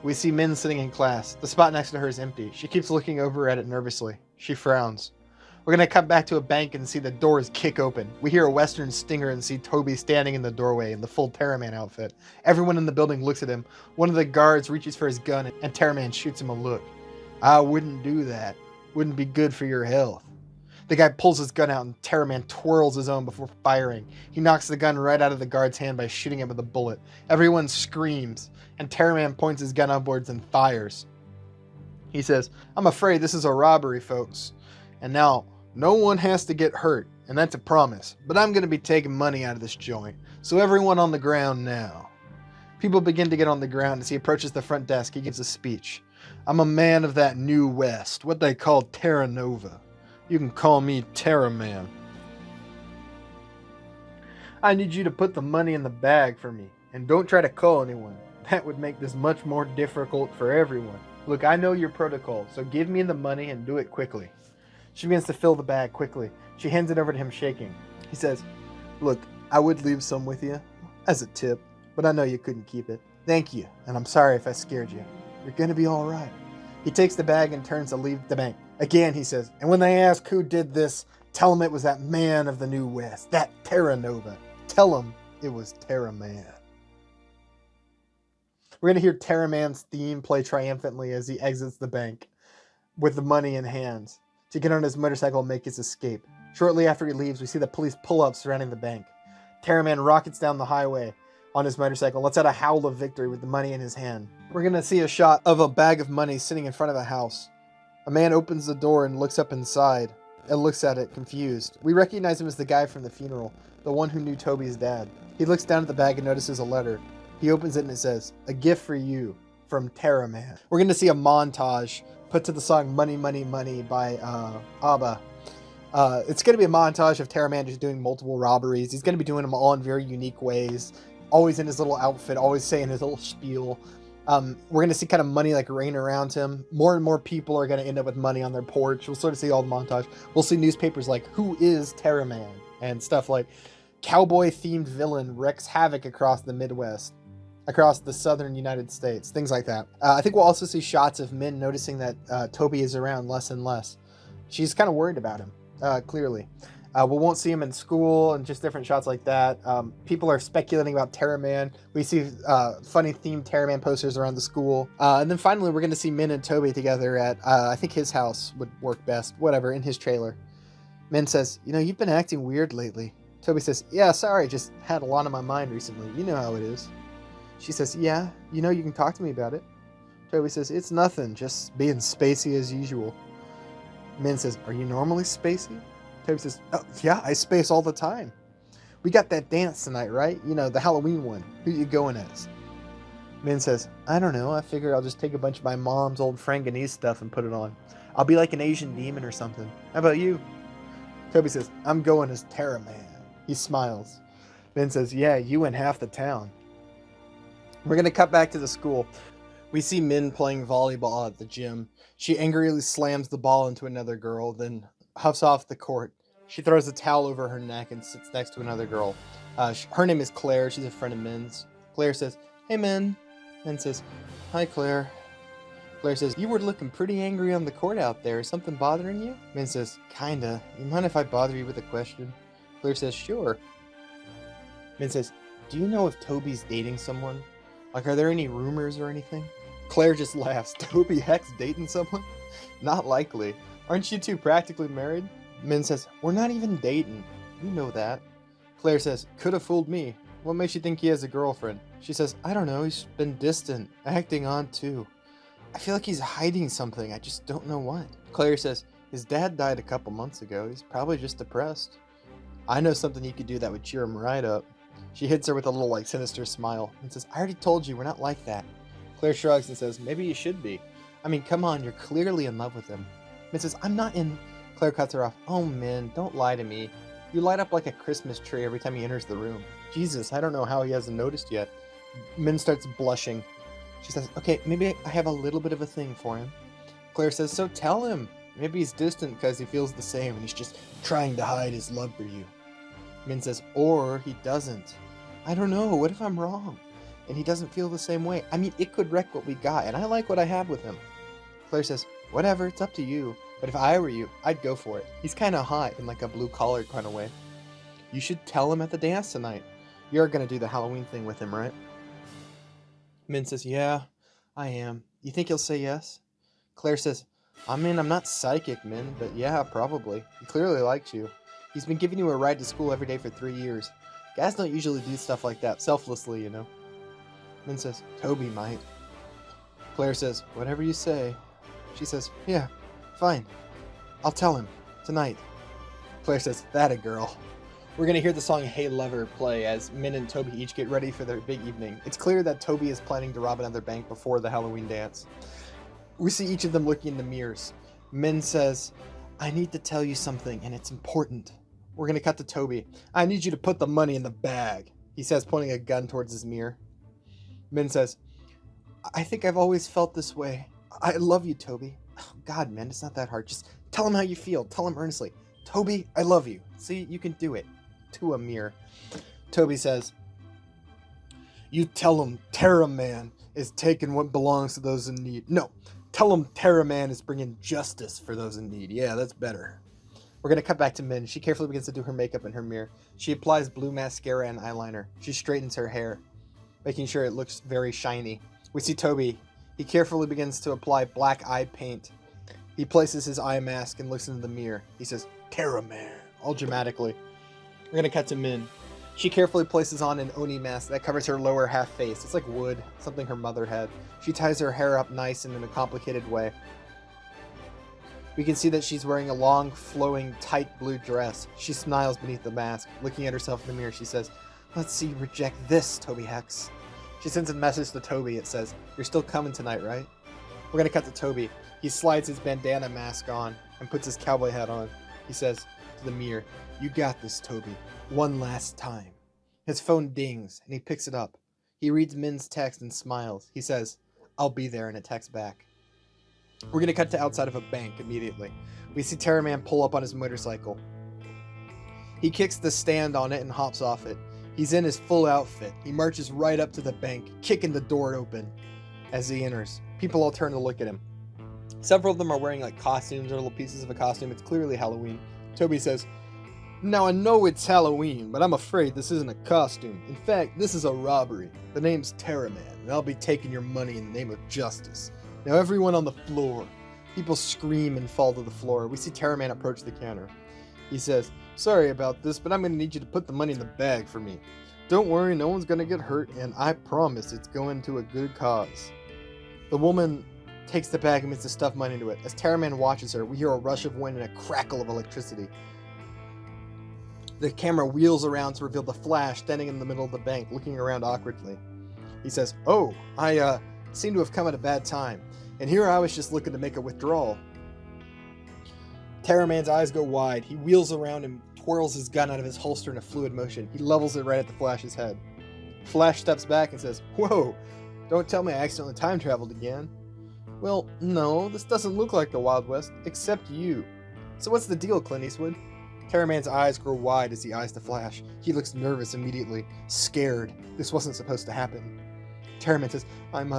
S2: We see Min sitting in class. The spot next to her is empty. She keeps looking over at it nervously. She frowns. We're going to cut back to a bank and see the doors kick open. We hear a Western stinger and see Toby standing in the doorway in the full Terra-Man outfit. Everyone in the building looks at him. One of the guards reaches for his gun and Terra-Man shoots him a look. I wouldn't do that. Wouldn't be good for your health. The guy pulls his gun out and Terra-Man twirls his own before firing. He knocks the gun right out of the guard's hand by shooting it with a bullet. Everyone screams and Terra-Man points his gun upwards and fires. He says, I'm afraid this is a robbery, folks. And now, no one has to get hurt, and that's a promise. But I'm going to be taking money out of this joint. So everyone on the ground now. People begin to get on the ground as he approaches the front desk. He gives a speech. I'm a man of that new West, what they call Terra Nova. You can call me Terra-Man. I need you to put the money in the bag for me, and don't try to call anyone. That would make this much more difficult for everyone. Look, I know your protocol, so give me the money and do it quickly. She begins to fill the bag quickly. She hands it over to him shaking. He says, look, I would leave some with you as a tip, but I know you couldn't keep it. Thank you, and I'm sorry if I scared you. You're going to be all right. He takes the bag and turns to leave the bank. Again, he says, and when they ask who did this, tell them it was that man of the New West, that Terra Nova. Tell them it was Terra-Man. We're going to hear Terra-Man's theme play triumphantly as he exits the bank with the money in hand to get on his motorcycle and make his escape. Shortly after he leaves, we see the police pull up surrounding the bank. Terra-Man rockets down the highway on his motorcycle and lets out a howl of victory with the money in his hand. We're going to see a shot of a bag of money sitting in front of a house. A man opens the door and looks up inside and looks at it confused. We recognize him as the guy from the funeral, the one who knew Toby's dad. He looks down at the bag and notices a letter. He opens it and it says, a gift for you from Terra-Man. We're going to see a montage put to the song Money, Money, Money by ABBA. It's going to be a montage of Terra-Man just doing multiple robberies. He's going to be doing them all in very unique ways. Always in his little outfit, always saying his little spiel. We're going to see kind of money like rain around him. More and more people are going to end up with money on their porch. We'll sort of see all the montage. We'll see newspapers like, who is Terra-Man? And stuff like, cowboy-themed villain wreaks havoc across the Midwest, across the southern United States, things like that. I think we'll also see shots of Min noticing that Toby is around less and less. She's kind of worried about him, clearly. We won't see him in school and just different shots like that. People are speculating about Terra-Man. We see funny themed Terra-Man posters around the school. And then finally, we're going to see Min and Toby together at, I think his house would work best, whatever, in his trailer. Min says, you know, you've been acting weird lately. Toby says, yeah, sorry, just had a lot on my mind recently. You know how it is. She says, yeah, you know you can talk to me about it. Toby says, it's nothing, just being spacey as usual. Min says, are you normally spacey? Toby says, oh, yeah, I space all the time. We got that dance tonight, right? You know, the Halloween one. Who you going as? Min says, I don't know. I figure I'll just take a bunch of my mom's old Franganese stuff and put it on. I'll be like an Asian demon or something. How about you? Toby says, I'm going as Terra-Man. He smiles. Min says, yeah, you and half the town. We're going to cut back to the school. We see Min playing volleyball at the gym. She angrily slams the ball into another girl, then huffs off the court. She throws a towel over her neck and sits next to another girl. Her name is Claire. She's a friend of Min's. Claire says, hey, Min. Min says, hi, Claire. Claire says, you were looking pretty angry on the court out there. Is something bothering you? Min says, kinda. You mind if I bother you with a question? Claire says, sure. Min says, do you know if Toby's dating someone? Like, are there any rumors or anything? Claire just laughs. Toby Heck's dating someone? Not likely. Aren't you two practically married? Min says, we're not even dating. You know that. Claire says, could have fooled me. What makes you think he has a girlfriend? She says, I don't know. He's been distant, acting odd too. I feel like he's hiding something. I just don't know what. Claire says, his dad died a couple months ago. He's probably just depressed. I know something you could do that would cheer him right up. She hits her with a little, like, sinister smile and says, I already told you, we're not like that. Claire shrugs and says, maybe you should be. I mean, come on, you're clearly in love with him. Min says, I'm not in... Claire cuts her off. Oh, Min, don't lie to me. You light up like a Christmas tree every time he enters the room. Jesus, I don't know how he hasn't noticed yet. Min starts blushing. She says, okay, maybe I have a little bit of a thing for him. Claire says, so tell him. Maybe he's distant because he feels the same and he's just trying to hide his love for you. Min says, or he doesn't. I don't know, what if I'm wrong? And he doesn't feel the same way. I mean, it could wreck what we got, and I like what I have with him. Claire says, whatever, it's up to you. But if I were you, I'd go for it. He's kind of hot in like a blue-collar kind of way. You should tell him at the dance tonight. You're gonna do the Halloween thing with him, right? Min says, yeah, I am. You think he'll say yes? Claire says, I mean, I'm not psychic, Min, but yeah, probably. He clearly likes you. He's been giving you a ride to school every day for 3 years. Guys don't usually do stuff like that, selflessly, you know. Min says, Toby might. Claire says, whatever you say. She says, yeah, fine. I'll tell him. Tonight. Claire says, that a girl. We're going to hear the song Hey Lover play as Min and Toby each get ready for their big evening. It's clear that Toby is planning to rob another bank before the Halloween dance. We see each of them looking in the mirrors. Min says, I need to tell you something, and it's important. We're going to cut to Toby. I need you to put the money in the bag, he says, pointing a gun towards his mirror. Min says, I think I've always felt this way. I love you, Toby. Oh, God, man, it's not that hard. Just tell him how you feel. Tell him earnestly. Toby, I love you. See, you can do it. To a mirror. Toby says, you tell him Terra-Man is taking what belongs to those in need. No, tell him Terra-Man is bringing justice for those in need. Yeah, that's better. We're going to cut back to Min. She carefully begins to do her makeup in her mirror. She applies blue mascara and eyeliner. She straightens her hair, making sure it looks very shiny. We see Toby. He carefully begins to apply black eye paint. He places his eye mask and looks into the mirror. He says, Terra-Man, all dramatically. We're going to cut to Min. She carefully places on an Oni mask that covers her lower half face. It's like wood, something her mother had. She ties her hair up nice and in a complicated way. We can see that she's wearing a long, flowing, tight blue dress. She smiles beneath the mask. Looking at herself in the mirror, she says, let's see you reject this, Toby Hex. She sends a message to Toby. It says, you're still coming tonight, right? We're going to cut to Toby. He slides his bandana mask on and puts his cowboy hat on. He says to the mirror, you got this, Toby. One last time. His phone dings, and he picks it up. He reads Min's text and smiles. He says, I'll be there, in a text back. We're going to cut to outside of a bank immediately. We see Terra-Man pull up on his motorcycle. He kicks the stand on it and hops off it. He's in his full outfit. He marches right up to the bank, kicking the door open as he enters. People all turn to look at him. Several of them are wearing like costumes or little pieces of a costume. It's clearly Halloween. Toby says, now I know it's Halloween, but I'm afraid this isn't a costume. In fact, this is a robbery. The name's Terra-Man, and I'll be taking your money in the name of justice. Now everyone on the floor. People scream and fall to the floor. We see Terra-Man approach the counter. He says, sorry about this, but I'm going to need you to put the money in the bag for me. Don't worry, no one's going to get hurt, and I promise it's going to a good cause. The woman takes the bag and begins to stuff money into it. As Terra-Man watches her, we hear a rush of wind and a crackle of electricity. The camera wheels around to reveal the Flash standing in the middle of the bank, looking around awkwardly. He says, oh, I seem to have come at a bad time, and here I was just looking to make a withdrawal. Terra-Man's eyes go wide. He wheels around and twirls his gun out of his holster in a fluid motion. He levels it right at the Flash's head. Flash steps back and says, whoa, don't tell me I accidentally time traveled again. Well, no, this doesn't look like the Wild West, except you. So what's the deal, Clint Eastwood? Terra-Man's eyes grow wide as he eyes the Flash. He looks nervous immediately, scared. This wasn't supposed to happen. Terra-Man says, I'm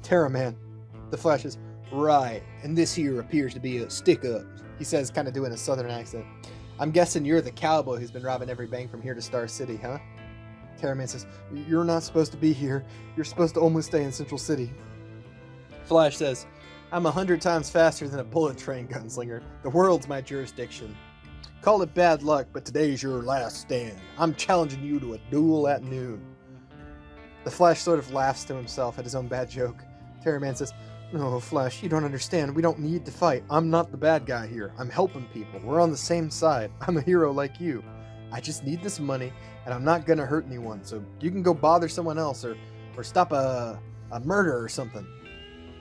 S2: Terra-Man. The Flash says, right, and this here appears to be a stick-up, he says, kind of doing a southern accent. I'm guessing you're the cowboy who's been robbing every bank from here to Star City, huh? Terra-Man says, you're not supposed to be here. You're supposed to only stay in Central City. Flash says, I'm 100 times faster than a bullet train, gunslinger. The world's my jurisdiction. Call it bad luck, but today's your last stand. I'm challenging you to a duel at noon. The Flash sort of laughs to himself at his own bad joke. Terra-Man says, no, Flash, you don't understand. We don't need to fight. I'm not the bad guy here. I'm helping people. We're on the same side. I'm a hero like you. I just need this money, and I'm not going to hurt anyone, so you can go bother someone else or stop a murder or something.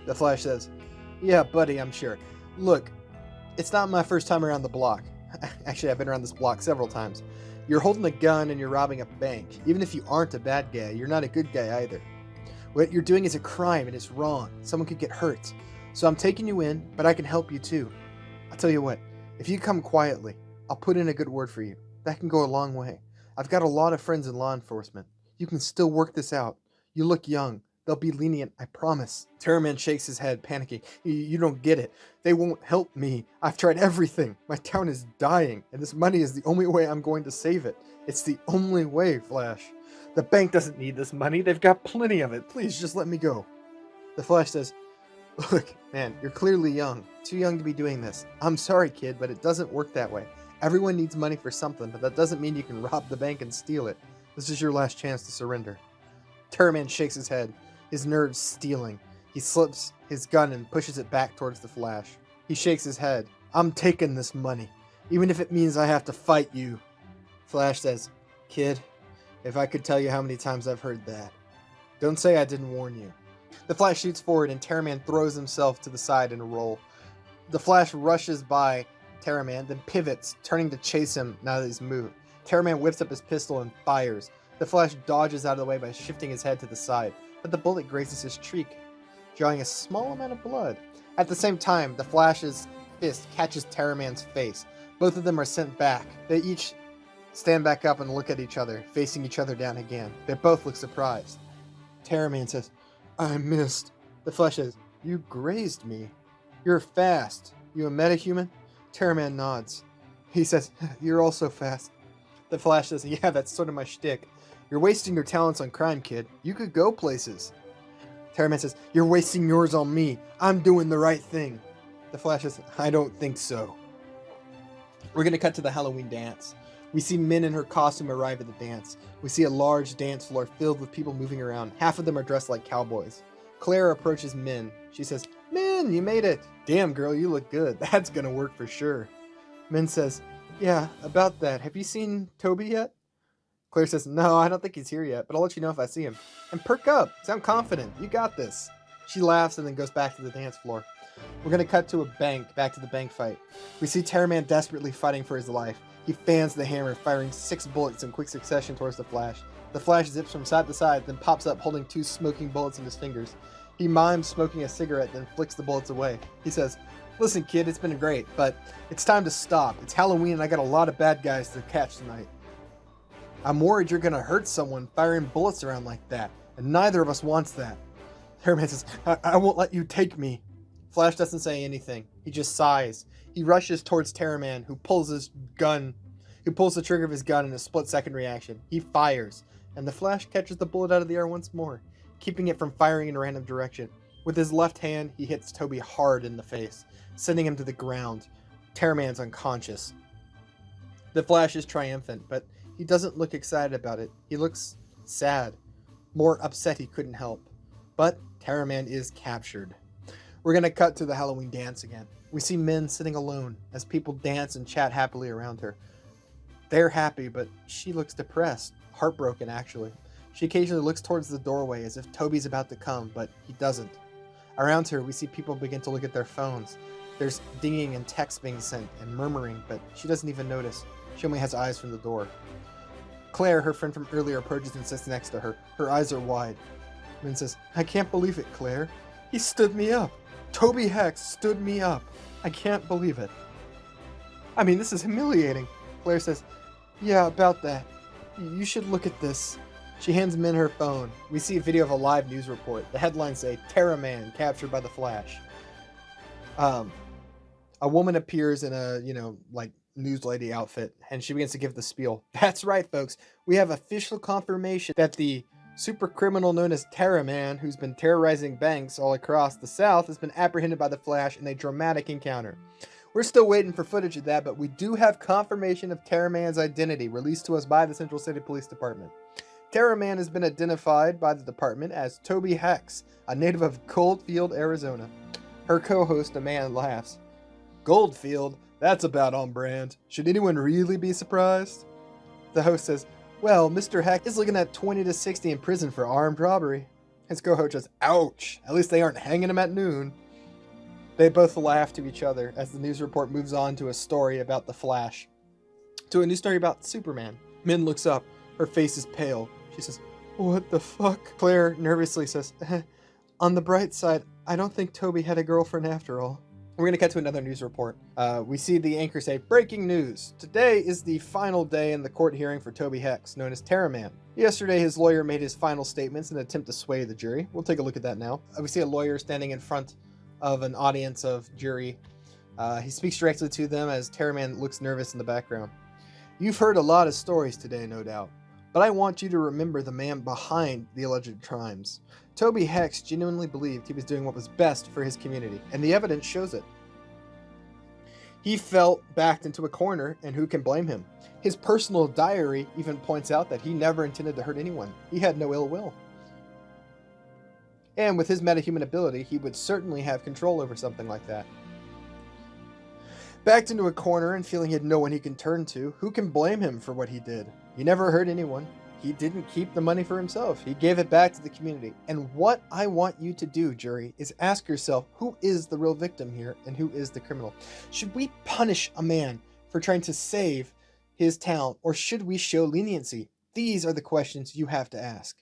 S2: The Flash says, yeah, buddy, I'm sure. Look, it's not my first time around the block. Actually, I've been around this block several times. You're holding a gun and you're robbing a bank. Even if you aren't a bad guy, you're not a good guy either. What you're doing is a crime and it's wrong. Someone could get hurt. So I'm taking you in, but I can help you too. I'll tell you what, if you come quietly, I'll put in a good word for you. That can go a long way. I've got a lot of friends in law enforcement. You can still work this out. You look young. They'll be lenient, I promise. Terra-Man shakes his head, panicking. You don't get it. They won't help me. I've tried everything. My town is dying, and this money is the only way I'm going to save it. It's the only way, Flash. The bank doesn't need this money. They've got plenty of it. Please, just let me go. The Flash says, look, man, you're clearly young. Too young to be doing this. I'm sorry, kid, but it doesn't work that way. Everyone needs money for something, but that doesn't mean you can rob the bank and steal it. This is your last chance to surrender. Terra-Man shakes his head, his nerves stealing. He slips his gun and pushes it back towards the Flash. He shakes his head. I'm taking this money, even if it means I have to fight you. Flash says, kid, if I could tell you how many times I've heard that. Don't say I didn't warn you. The Flash shoots forward and Terra-Man throws himself to the side in a roll. The Flash rushes by Terra-Man, then pivots, turning to chase him now that he's moved. Terra-Man whips up his pistol and fires. The Flash dodges out of the way by shifting his head to the side, but the bullet grazes his cheek, drawing a small amount of blood. At the same time, the Flash's fist catches Terra-Man's face. Both of them are sent back. They each stand back up and look at each other, facing each other down again. They both look surprised. Terra-Man says, I missed. The Flash says, you grazed me. You're fast. You a metahuman? Terra-Man nods. He says, you're also fast. The Flash says, yeah, that's sort of my shtick. You're wasting your talents on crime, kid. You could go places. Terra-Man says, you're wasting yours on me. I'm doing the right thing. The Flash says, I don't think so. We're going to cut to the Halloween dance. We see Min in her costume arrive at the dance. We see a large dance floor filled with people moving around. Half of them are dressed like cowboys. Claire approaches Min. She says, Min, you made it. Damn, girl, you look good. That's going to work for sure. Min says, yeah, about that. Have you seen Toby yet? Claire says, no, I don't think he's here yet, but I'll let you know if I see him. And perk up. Sound confident. You got this. She laughs and then goes back to the dance floor. We're going to cut to a bank, back to the bank fight. We see Terra-Man desperately fighting for his life. He fans the hammer, firing 6 bullets in quick succession towards the Flash. The Flash zips from side to side, then pops up holding 2 smoking bullets in his fingers. He mimes smoking a cigarette, then flicks the bullets away. He says, listen, kid, it's been great, but it's time to stop. It's Halloween and I got a lot of bad guys to catch tonight. I'm worried you're going to hurt someone firing bullets around like that, and neither of us wants that. Terra-Man says, I won't let you take me. Flash doesn't say anything. He just sighs. He rushes towards Terra-Man, who pulls the trigger of his gun in a split-second reaction. He fires, and the Flash catches the bullet out of the air once more, keeping it from firing in a random direction. With his left hand, he hits Toby hard in the face, sending him to the ground. Terra-Man's unconscious. The Flash is triumphant, but he doesn't look excited about it. He looks sad. More upset he couldn't help. But Terra-Man is captured. We're going to cut to the Halloween dance again. We see Min sitting alone as people dance and chat happily around her. They're happy, but she looks depressed. Heartbroken, actually. She occasionally looks towards the doorway as if Toby's about to come, but he doesn't. Around her, we see people begin to look at their phones. There's dinging and texts being sent and murmuring, but she doesn't even notice. She only has eyes from the door. Claire, her friend from earlier, approaches and sits next to her. Her eyes are wide. Min says, I can't believe it, Claire. He stood me up. Toby Hex stood me up. I can't believe it. I mean, this is humiliating. Claire says, yeah, about that. You should look at this. She hands Min her phone. We see a video of a live news report. The headlines say, Terra-Man captured by the Flash. A woman appears in a, news lady outfit, and she begins to give the spiel. That's right, folks. We have official confirmation that the super criminal known as Terra-Man, who's been terrorizing banks all across the South, has been apprehended by the Flash in a dramatic encounter. We're still waiting for footage of that, but we do have confirmation of Terra-Man's identity released to us by the Central City Police Department. Terra-Man has been identified by the department as Toby Hex, a native of Goldfield, Arizona. Her co-host, a man, laughs. Goldfield? That's about on brand. Should anyone really be surprised? The host says, well, Mr. Heck is looking at 20 to 60 in prison for armed robbery. His co-host says, ouch, at least they aren't hanging him at noon. They both laugh to each other as the news report moves on to a story about the Flash. To a new story about Superman. Min looks up. Her face is pale. She says, what the fuck? Claire nervously says, on the bright side, I don't think Toby had a girlfriend after all. We're going to cut to another news report. We see the anchor say, breaking news. Today is the final day in the court hearing for Toby Hex, known as Terra-Man. Yesterday, his lawyer made his final statements in an attempt to sway the jury. We'll take a look at that now. We see a lawyer standing in front of an audience of jury. He speaks directly to them as Terra-Man looks nervous in the background. You've heard a lot of stories today, no doubt, but I want you to remember the man behind the alleged crimes. Toby Hex genuinely believed he was doing what was best for his community, and the evidence shows it. He felt backed into a corner, and who can blame him? His personal diary even points out that he never intended to hurt anyone. He had no ill will. And with his metahuman ability, he would certainly have control over something like that. Backed into a corner and feeling he had no one he can turn to, who can blame him for what he did? He never hurt anyone. He didn't keep the money for himself. He gave it back to the community. And what I want you to do, jury, is ask yourself, who is the real victim here and who is the criminal? Should we punish a man for trying to save his town, or should we show leniency? These are the questions you have to ask.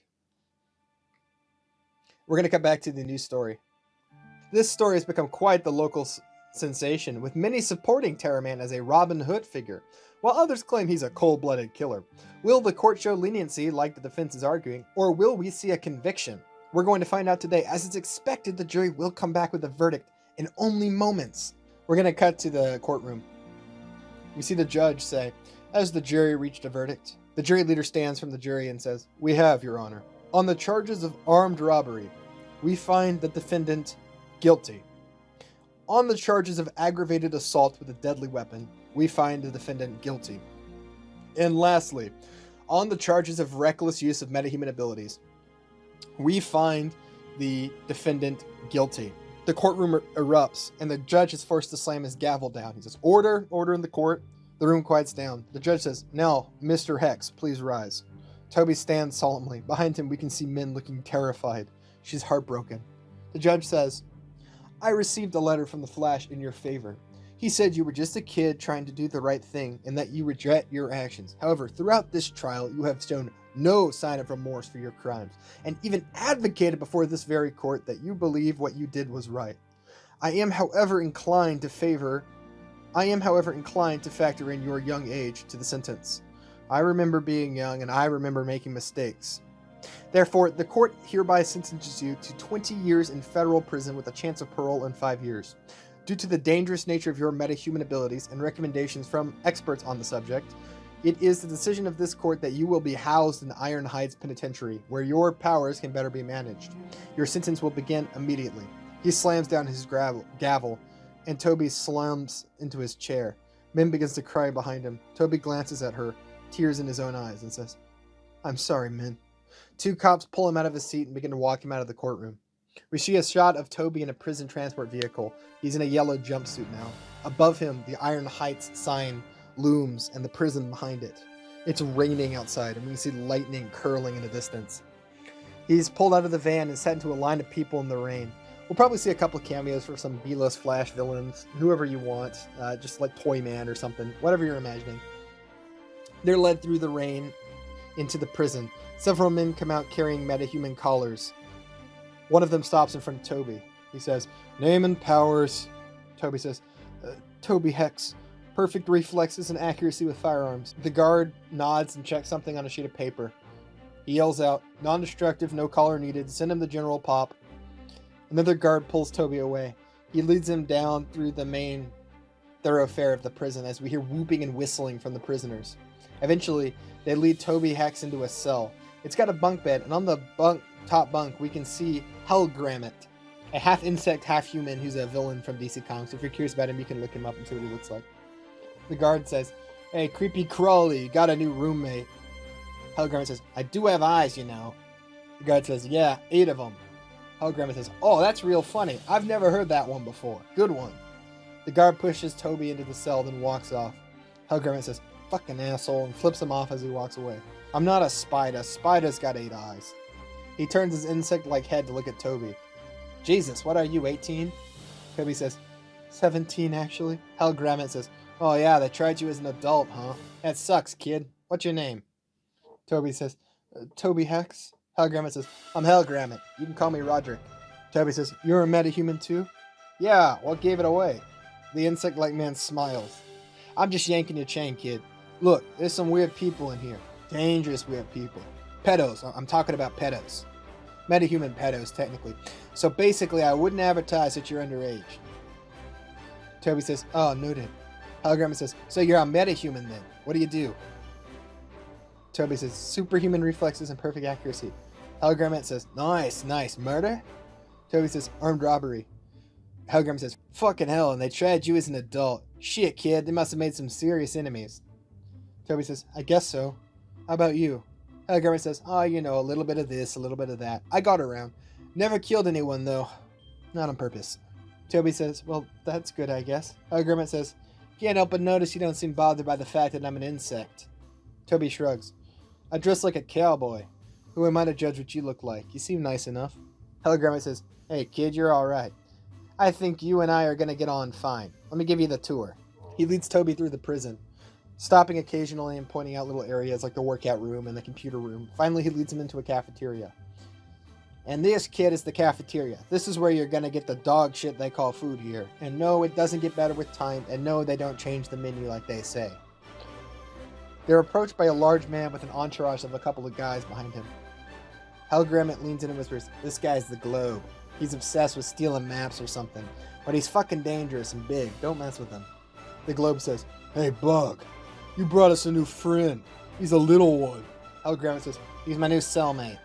S2: We're going to come back to the news story. This story has become quite the local sensation, with many supporting Terra-Man as a Robin Hood figure, while others claim he's a cold-blooded killer. Will the court show leniency like the defense is arguing, or will we see a conviction? We're going to find out today. As it's expected, the jury will come back with a verdict in only moments. We're going to cut to the courtroom. We see the judge say, as the jury reached a verdict, the jury leader stands from the jury and says, "We have, Your Honor, on the charges of armed robbery, we find the defendant guilty. On the charges of aggravated assault with a deadly weapon, we find the defendant guilty. And lastly, on the charges of reckless use of metahuman abilities, we find the defendant guilty." The courtroom erupts, and the judge is forced to slam his gavel down. He says, "Order, order in the court." The room quiets down. The judge says, "Now, Mr. Hex, please rise." Toby stands solemnly. Behind him, we can see Min looking terrified. She's heartbroken. The judge says, "I received a letter from the Flash in your favor. He said you were just a kid trying to do the right thing and that you regret your actions. However, throughout this trial, you have shown no sign of remorse for your crimes, and even advocated before this very court that you believe what you did was right. I am, however, inclined to factor in your young age to the sentence. I remember being young, and I remember making mistakes. Therefore, the court hereby sentences you to 20 years in federal prison with a chance of parole in 5 years. Due to the dangerous nature of your metahuman abilities and recommendations from experts on the subject, it is the decision of this court that you will be housed in Iron Heights Penitentiary, where your powers can better be managed. Your sentence will begin immediately." He slams down his gavel, and Toby slumps into his chair. Min begins to cry behind him. Toby glances at her, tears in his own eyes, and says, "I'm sorry, Min." Two cops pull him out of his seat and begin to walk him out of the courtroom. We see a shot of Toby in a prison transport vehicle. He's in a yellow jumpsuit now. Above him, the Iron Heights sign looms and the prison behind it. It's raining outside, and we can see lightning curling in the distance. He's pulled out of the van and sat into a line of people in the rain. We'll probably see a couple of cameos for some B-list Flash villains, whoever you want, just like Toyman or something, whatever you're imagining. They're led through the rain into the prison. Several men come out carrying metahuman collars. One of them stops in front of Toby. He says, "Name and powers." Toby says, "Toby Hex. Perfect reflexes and accuracy with firearms." The guard nods and checks something on a sheet of paper. He yells out, "Non-destructive, no collar needed. Send him to General Pop." Another guard pulls Toby away. He leads him down through the main thoroughfare of the prison as we hear whooping and whistling from the prisoners. Eventually, they lead Toby Hex into a cell. It's got a bunk bed, and on the top bunk, we can see Hellgrammet, a half-insect, half-human who's a villain from DC Comics. If you're curious about him, you can look him up and see what he looks like. The guard says, "Hey, creepy crawly, got a new roommate." Hellgrammet says, "I do have eyes, you know." The guard says, "Yeah, 8 of them." Hellgrammet says, "Oh, that's real funny. I've never heard that one before. Good one." The guard pushes Toby into the cell, then walks off. Hellgrammet says, "Fucking asshole," and flips him off as he walks away. "I'm not a spider. Spider's got 8 eyes." He turns his insect-like head to look at Toby. "Jesus, what are you, 18? Toby says, 17, actually. Hellgrammet says, "Oh yeah, they tried you as an adult, huh? That sucks, kid. What's your name?" Toby says, "Toby Hex." Hellgrammet says, "I'm Hellgrammet. You can call me Roderick." Toby says, "You're a metahuman too?" "Yeah, what gave it away?" The insect-like man smiles. "I'm just yanking your chain, kid. Look, there's some weird people in here. Dangerous weird people. Pedos. I'm talking about pedos. Metahuman pedos, technically. So basically, I wouldn't advertise that you're underage. Toby says, oh, noted. Hologram says, so you're a metahuman then. What do? Toby says, superhuman reflexes and perfect accuracy. Hologram says, nice. Murder? Toby says, armed robbery. Hologram says, fucking hell, and they tried you as an adult. Shit, kid, they must have made some serious enemies. Toby says, I guess so. How about you? Hologram says, oh, you know, a little bit of this, a little bit of that. I got around. Never killed anyone, though. Not on purpose. Toby says, well, that's good, I guess. Hologram says, can't help but notice you don't seem bothered by the fact that I'm an insect. Toby shrugs. I dress like a cowboy. Who am I to judge what you look like? You seem nice enough. Hologram says, hey, kid, you're all right. I think you and I are going to get on fine. Let me give you the tour. He leads Toby through the prison, stopping occasionally and pointing out little areas like the workout room and the computer room. Finally, he leads him into a cafeteria. And this, kid, is the cafeteria. This is where you're going to get the dog shit they call food here. And no, it doesn't get better with time. And no, they don't change the menu like they say. They're approached by a large man with an entourage of a couple of guys behind him. Hellgrammet leans in and whispers, this guy's the Globe. He's obsessed with stealing maps or something. But he's fucking dangerous and big. Don't mess with him. The Globe says, hey, Bug, you brought us a new friend. He's a little one. Hellgrammet says, he's my new cellmate.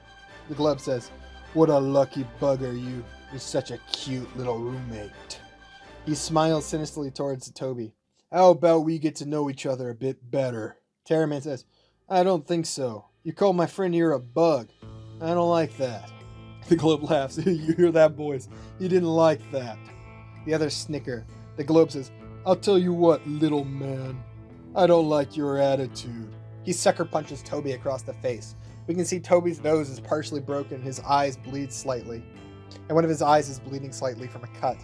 S2: The Globe says, what a lucky bugger you. You're such a cute little roommate. He smiles sinisterly towards Toby. How about we get to know each other a bit better? Terra-Man says, I don't think so. You called my friend here a bug. I don't like that. The Globe laughs. You hear that, boys? You didn't like that. The others snicker. The Globe says, I'll tell you what, little man. I don't like your attitude. He sucker punches Toby across the face. We can see Toby's nose is partially broken. His eyes bleed slightly. And one of his eyes is bleeding slightly from a cut.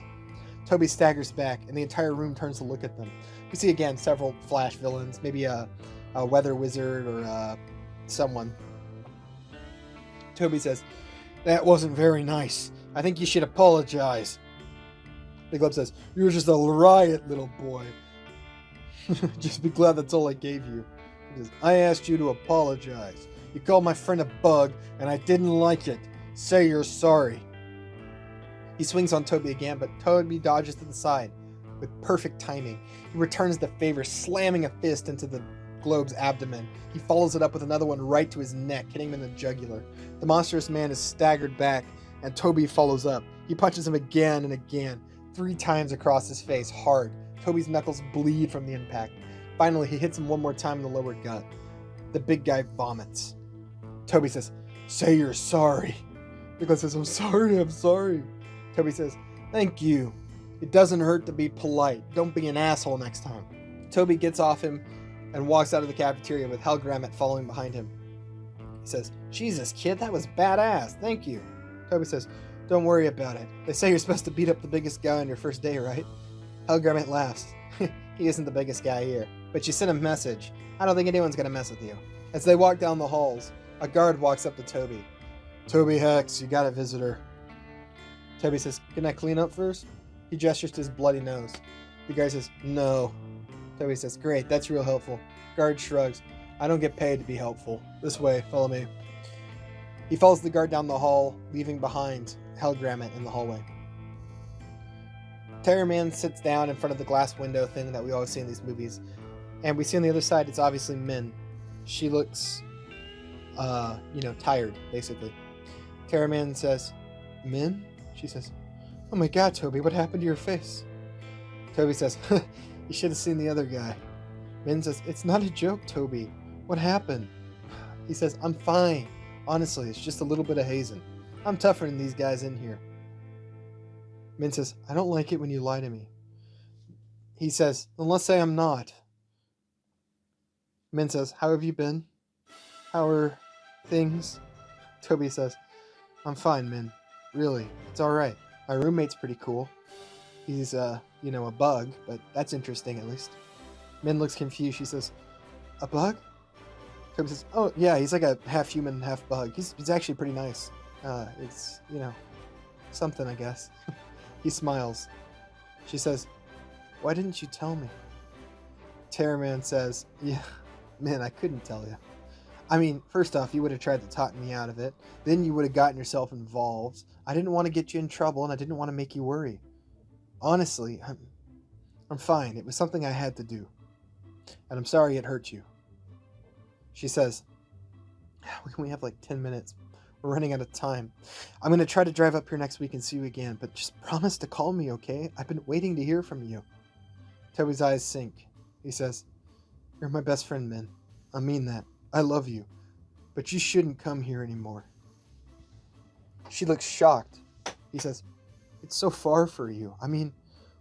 S2: Toby staggers back, and the entire room turns to look at them. We see again several Flash villains, maybe a weather wizard or someone. Toby says, that wasn't very nice. I think you should apologize. The Globe says, you were just a riot, little boy. Just be glad that's all I gave you. He says, I asked you to apologize. You called my friend a bug, and I didn't like it. Say you're sorry. He swings on Toby again, but Toby dodges to the side with perfect timing. He returns the favor, slamming a fist into the Globe's abdomen. He follows it up with another one right to his neck, hitting him in the jugular. The monstrous man is staggered back, and Toby follows up. He punches him again and again, 3 times across his face, hard. Toby's knuckles bleed from the impact. Finally, he hits him one more time in the lower gut. The big guy vomits. Toby says, say you're sorry. Nicholas says, I'm sorry. Toby says, thank you. It doesn't hurt to be polite. Don't be an asshole next time. Toby gets off him and walks out of the cafeteria with Hellgrammet following behind him. He says, Jesus, kid, that was badass. Thank you. Toby says, don't worry about it. They say you're supposed to beat up the biggest guy on your first day, right? Hellgrammet laughs. He isn't the biggest guy here, but you sent a message. I don't think anyone's going to mess with you. As they walk down the halls, a guard walks up to Toby. Toby Hex, you got a visitor. Toby says, can I clean up first? He gestures to his bloody nose. The guy says, no. Toby says, great, that's real helpful. Guard shrugs. I don't get paid to be helpful. This way, follow me. He follows the guard down the hall, leaving behind Hellgrammet in the hallway. Terra-Man sits down in front of the glass window thing that we always see in these movies. And we see on the other side, it's obviously Min. She looks, tired, basically. Terra-Man says, Min? She says, oh my god, Toby, what happened to your face? Toby says, you should have seen the other guy. Min says, it's not a joke, Toby. What happened? He says, I'm fine. Honestly, it's just a little bit of hazing. I'm tougher than these guys in here. Min says, I don't like it when you lie to me. He says, then let's say I'm not. Min says, how have you been? How are things? Toby says, I'm fine, Min. Really, it's alright. My roommate's pretty cool. He's, a bug, but that's interesting at least. Min looks confused. She says, a bug? Toby says, oh, yeah, he's like a half human, half bug. He's actually pretty nice. It's, something, I guess. He smiles. She says, why didn't you tell me? Terra-Man says, yeah, man, I couldn't tell you. I mean, first off, you would have tried to talk me out of it. Then you would have gotten yourself involved. I didn't want to get you in trouble, and I didn't want to make you worry. Honestly, I'm fine. It was something I had to do. And I'm sorry it hurt you. She says, we have like 10 minutes. We're running out of time. I'm going to try to drive up here next week and see you again, but just promise to call me, okay? I've been waiting to hear from you. Toby's eyes sink. He says, you're my best friend, Min. I mean that. I love you. But you shouldn't come here anymore. She looks shocked. He says, it's so far for you. I mean,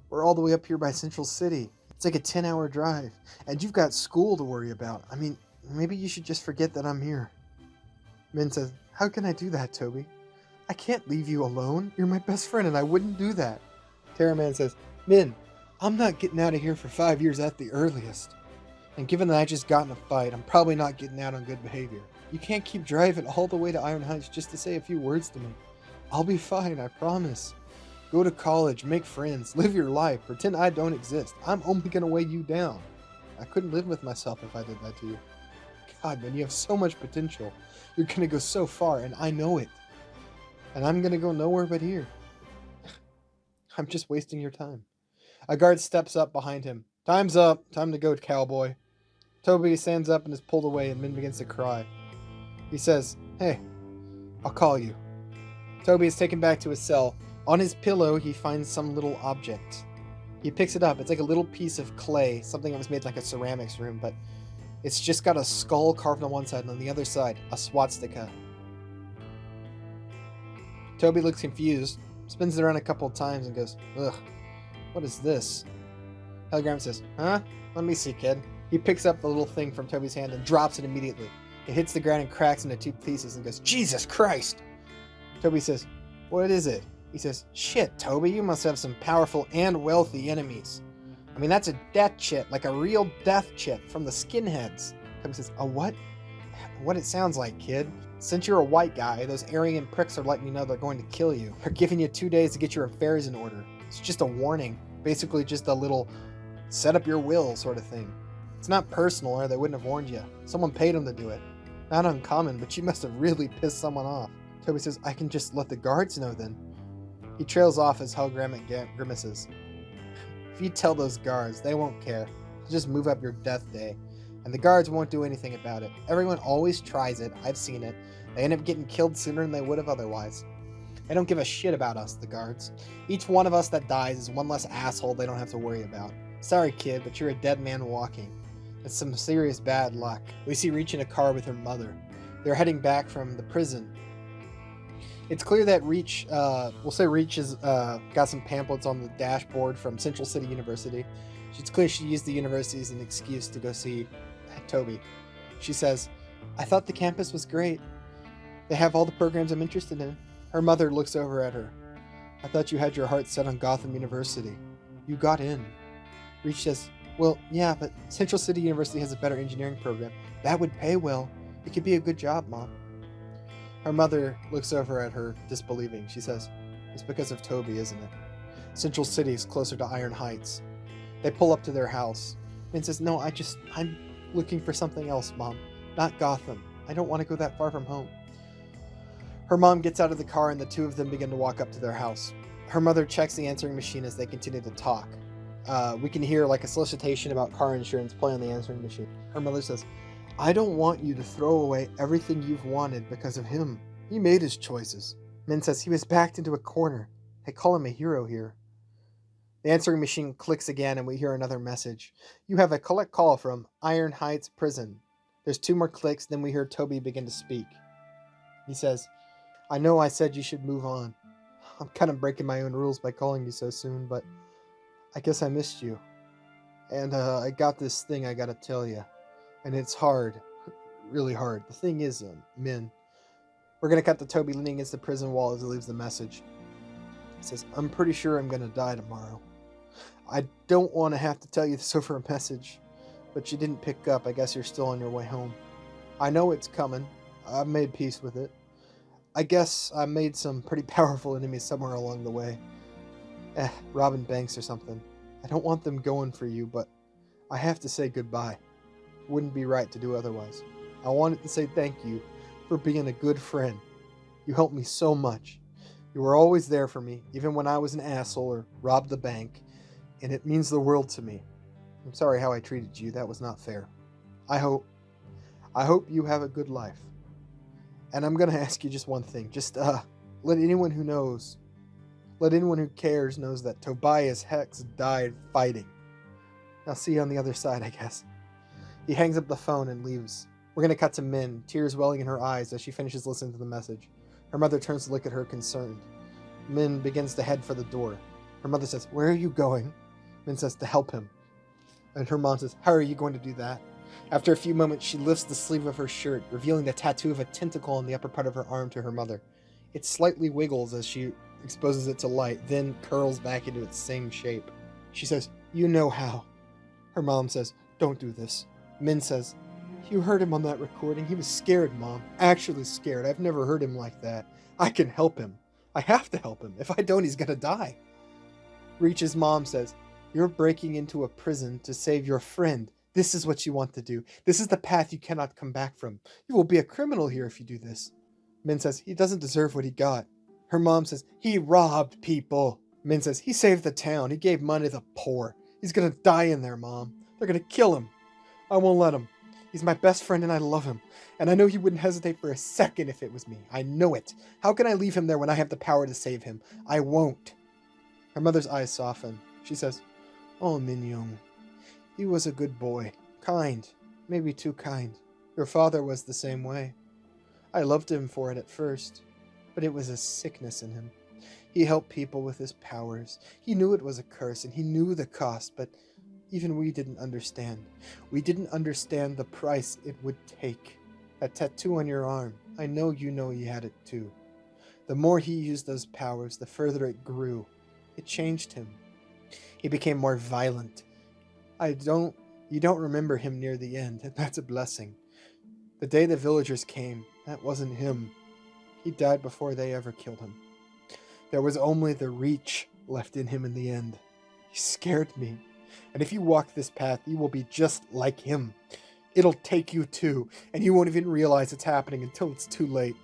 S2: we're all the way up here by Central City. It's like a 10-hour drive. And you've got school to worry about. I mean, maybe you should just forget that I'm here. Min says, how can I do that, Toby? I can't leave you alone. You're my best friend, and I wouldn't do that. Terra-Man says, Min, I'm not getting out of here for 5 years at the earliest. And given that I just got in a fight, I'm probably not getting out on good behavior. You can't keep driving all the way to Iron Heights just to say a few words to me. I'll be fine, I promise. Go to college, make friends, live your life, pretend I don't exist. I'm only going to weigh you down. I couldn't live with myself if I did that to you. God, man, you have so much potential. You're going to go so far, and I know it. And I'm going to go nowhere but here. I'm just wasting your time. A guard steps up behind him. Time's up. Time to go, cowboy. Toby stands up and is pulled away, and Min begins to cry. He says, hey, I'll call you. Toby is taken back to his cell. On his pillow, he finds some little object. He picks it up. It's like a little piece of clay, something that was made like a ceramics room, but it's just got a skull carved on one side, and on the other side, a swastika. Toby looks confused, spins it around a couple of times, and goes, ugh, what is this? Hellgram says, huh? Let me see, kid. He picks up the little thing from Toby's hand and drops it immediately. It hits the ground and cracks into two pieces and goes, Jesus Christ! Toby says, what is it? He says, shit, Toby, you must have some powerful and wealthy enemies. I mean, that's a death chip, like a real death chip from the skinheads. Toby says, a what? What it sounds like, kid. Since you're a white guy, those Aryan pricks are letting you know they're going to kill you. They're giving you 2 days to get your affairs in order. It's just a warning. Basically just a little set up your will sort of thing. It's not personal, or they wouldn't have warned you. Someone paid them to do it. Not uncommon, but you must have really pissed someone off. Toby says, I can just let the guards know then. He trails off as Hellgram grimaces. If you tell those guards, they won't care. They'll just move up your death day. And the guards won't do anything about it. Everyone always tries it. I've seen it. They end up getting killed sooner than they would have otherwise. They don't give a shit about us, the guards. Each one of us that dies is one less asshole they don't have to worry about. Sorry, kid, but you're a dead man walking. It's some serious bad luck. We see Reach in a car with her mother. They're heading back from the prison. It's clear that Reach, we'll say Reach has got some pamphlets on the dashboard from Central City University. It's clear she used the university as an excuse to go see Toby. She says, I thought the campus was great. They have all the programs I'm interested in. Her mother looks over at her. I thought you had your heart set on Gotham University. You got in. Reach says, well, yeah, but Central City University has a better engineering program. That would pay well. It could be a good job, Mom. Her mother looks over at her, disbelieving. She says, it's because of Toby, isn't it? Central City is closer to Iron Heights. They pull up to their house. Min says, no, I'm looking for something else, Mom. Not Gotham. I don't want to go that far from home. Her mom gets out of the car and the two of them begin to walk up to their house. Her mother checks the answering machine as they continue to talk. We can hear like a solicitation about car insurance play on the answering machine. Her mother says, I don't want you to throw away everything you've wanted because of him. He made his choices. Min says he was backed into a corner. They call him a hero here. The answering machine clicks again and we hear another message. You have a collect call from Iron Heights Prison. There's 2 more clicks, then we hear Toby begin to speak. He says, I know I said you should move on. I'm kind of breaking my own rules by calling you so soon, but I guess I missed you. And I got this thing I gotta tell you. And it's hard. Really hard. The thing is, Min. We're gonna cut to Toby leaning against the prison wall as he leaves the message. He says, I'm pretty sure I'm gonna die tomorrow. I don't want to have to tell you this over a message, but you didn't pick up. I guess you're still on your way home. I know it's coming. I've made peace with it. I guess I made some pretty powerful enemies somewhere along the way. Robbing banks or something. I don't want them going for you, but I have to say goodbye. Wouldn't be right to do otherwise. I wanted to say thank you for being a good friend. You helped me so much. You were always there for me, even when I was an asshole or robbed the bank, and it means the world to me. I'm sorry how I treated you. That was not fair. I hope you have a good life. And I'm going to ask you just one thing. Just let anyone who knows, let anyone who cares knows that Tobias Hex died fighting. I'll see you on the other side, I guess. He hangs up the phone and leaves. We're going to cut to Min, tears welling in her eyes as she finishes listening to the message. Her mother turns to look at her concerned. Min begins to head for the door. Her mother says, "Where are you going?" Min says, "To help him." And her mom says, "How are you going to do that?" After a few moments, she lifts the sleeve of her shirt, revealing the tattoo of a tentacle on the upper part of her arm to her mother. It slightly wiggles as she exposes it to light, then curls back into its same shape. She says, "You know how." Her mom says, "Don't do this." Min says, "You heard him on that recording. He was scared, Mom. Actually scared. I've never heard him like that. I can help him. I have to help him. If I don't, he's gonna die." Reach's mom says, "You're breaking into a prison to save your friend. This is what you want to do. This is the path you cannot come back from. You will be a criminal here if you do this." Min says, "He doesn't deserve what he got." Her mom says, "He robbed people." Min says, "He saved the town. He gave money to the poor. He's gonna die in there, Mom. They're gonna kill him. I won't let him. He's my best friend and I love him. And I know he wouldn't hesitate for a second if it was me. I know it. How can I leave him there when I have the power to save him? I won't." Her mother's eyes soften. She says, "Oh, Min-young, he was a good boy. Kind. Maybe too kind. Your father was the same way. I loved him for it at first, but it was a sickness in him. He helped people with his powers. He knew it was a curse and he knew the cost, but even we didn't understand. We didn't understand the price it would take. That tattoo on your arm, I know you had it too. The more he used those powers, the further it grew. It changed him. He became more violent. You don't remember him near the end, and that's a blessing. The day the villagers came, that wasn't him. He died before they ever killed him. There was only the reach left in him in the end. He scared me. And if you walk this path, you will be just like him. It'll take you too, and you won't even realize it's happening until it's too late."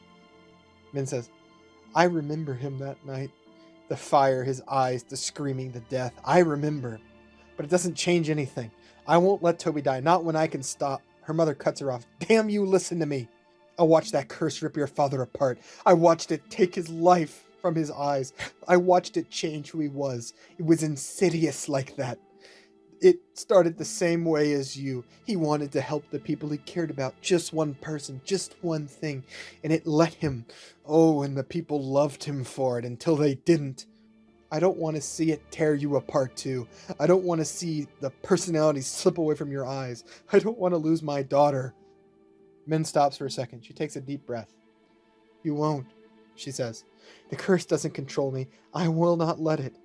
S2: Min says, "I remember him that night. The fire, his eyes, the screaming, the death. I remember. But it doesn't change anything. I won't let Toby die, not when I can stop." Her mother cuts her off. "Damn you, listen to me. I watched that curse rip your father apart. I watched it take his life from his eyes. I watched it change who he was. It was insidious like that. It started the same way as you. He wanted to help the people he cared about. Just one person, just one thing. And it let him. Oh, and the people loved him for it until they didn't. I don't want to see it tear you apart too. I don't want to see the personality slip away from your eyes. I don't want to lose my daughter." Min stops for a second. She takes a deep breath. "You won't," she says. "The curse doesn't control me. I will not let it.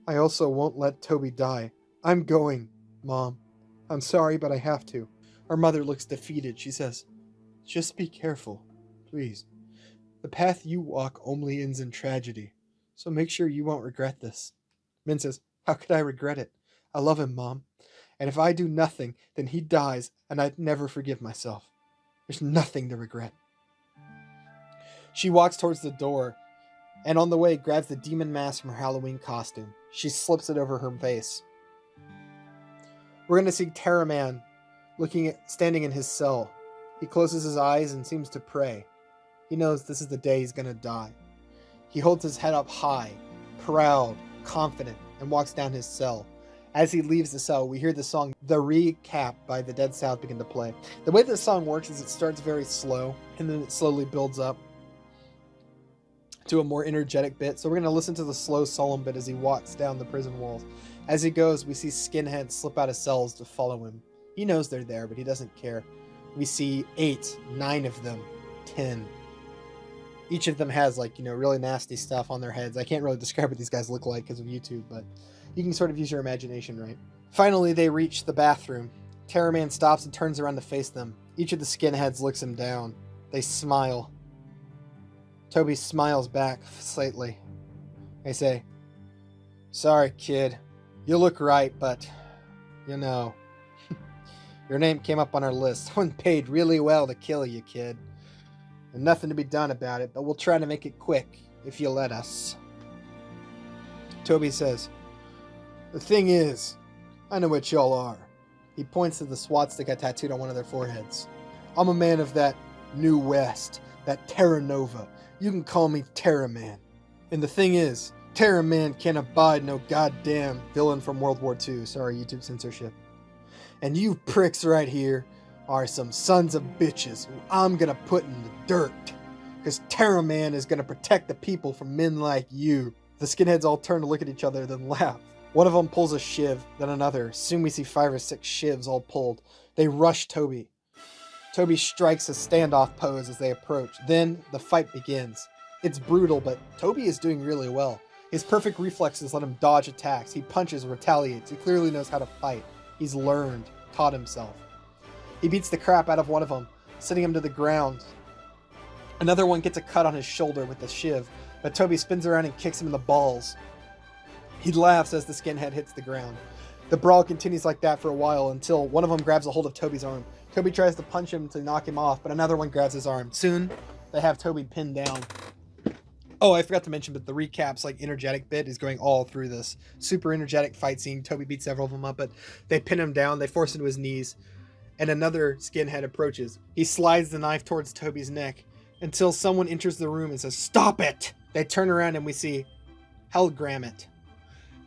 S2: I also won't let Toby die. I'm going, Mom. I'm sorry, but I have to." Her mother looks defeated. She says, "Just be careful, please. The path you walk only ends in tragedy, so make sure you won't regret this." Min says, "How could I regret it? I love him, Mom. And if I do nothing, then he dies, and I'd never forgive myself. There's nothing to regret." She walks towards the door, and on the way grabs the demon mask from her Halloween costume. She slips it over her face. We're going to see Terra-Man standing in his cell. He closes his eyes and seems to pray. He knows this is the day he's going to die. He holds his head up high, proud, confident, and walks down his cell. As he leaves the cell, we hear the song The Recap by the Dead South begin to play. The way this song works is it starts very slow, and then it slowly builds up to a more energetic bit. So we're going to listen to the slow, solemn bit as he walks down the prison walls. As he goes, we see skinheads slip out of cells to follow him. He knows they're there, but he doesn't care. We see 8, 9 of them, 10. Each of them has really nasty stuff on their heads. I can't really describe what these guys look like because of YouTube, but you can sort of use your imagination, right? Finally, they reach the bathroom. Terra-Man stops and turns around to face them. Each of the skinheads looks him down. They smile. Toby smiles back slightly. They say, "Sorry, kid. You look right, but, Your name came up on our list. Someone paid really well to kill you, kid. And nothing to be done about it, but we'll try to make it quick, if you let us. Toby says, the thing is, I know what y'all are. He points to the swastika tattooed on one of their foreheads. I'm a man of that New West, that Terra Nova. You can call me Terra-Man. And the thing is, Terra-Man can't abide no goddamn villain from World War II. Sorry, YouTube censorship. And you pricks right here are some sons of bitches who I'm gonna put in the dirt. Because Terra-Man is gonna protect the people from men like you. The skinheads all turn to look at each other, then laugh. One of them pulls a shiv, then another. Soon we see 5 or 6 shivs all pulled. They rush Toby. Toby strikes a standoff pose as they approach. Then the fight begins. It's brutal, but Toby is doing really well. His perfect reflexes let him dodge attacks. He punches, retaliates. He clearly knows how to fight. He's learned, taught himself. He beats the crap out of one of them, sending him to the ground. Another one gets a cut on his shoulder with the shiv, but Toby spins around and kicks him in the balls. He laughs as the skinhead hits the ground. The brawl continues like that for a while until one of them grabs a hold of Toby's arm. Toby tries to punch him to knock him off, but another one grabs his arm. Soon, they have Toby pinned down. Oh, I forgot to mention, but the recaps, like, energetic bit is going all through this. Super energetic fight scene. Toby beats several of them up, but they pin him down. They force him to his knees, and another skinhead approaches. He slides the knife towards Toby's neck until someone enters the room and says, "Stop it!" They turn around and we see Helgrammet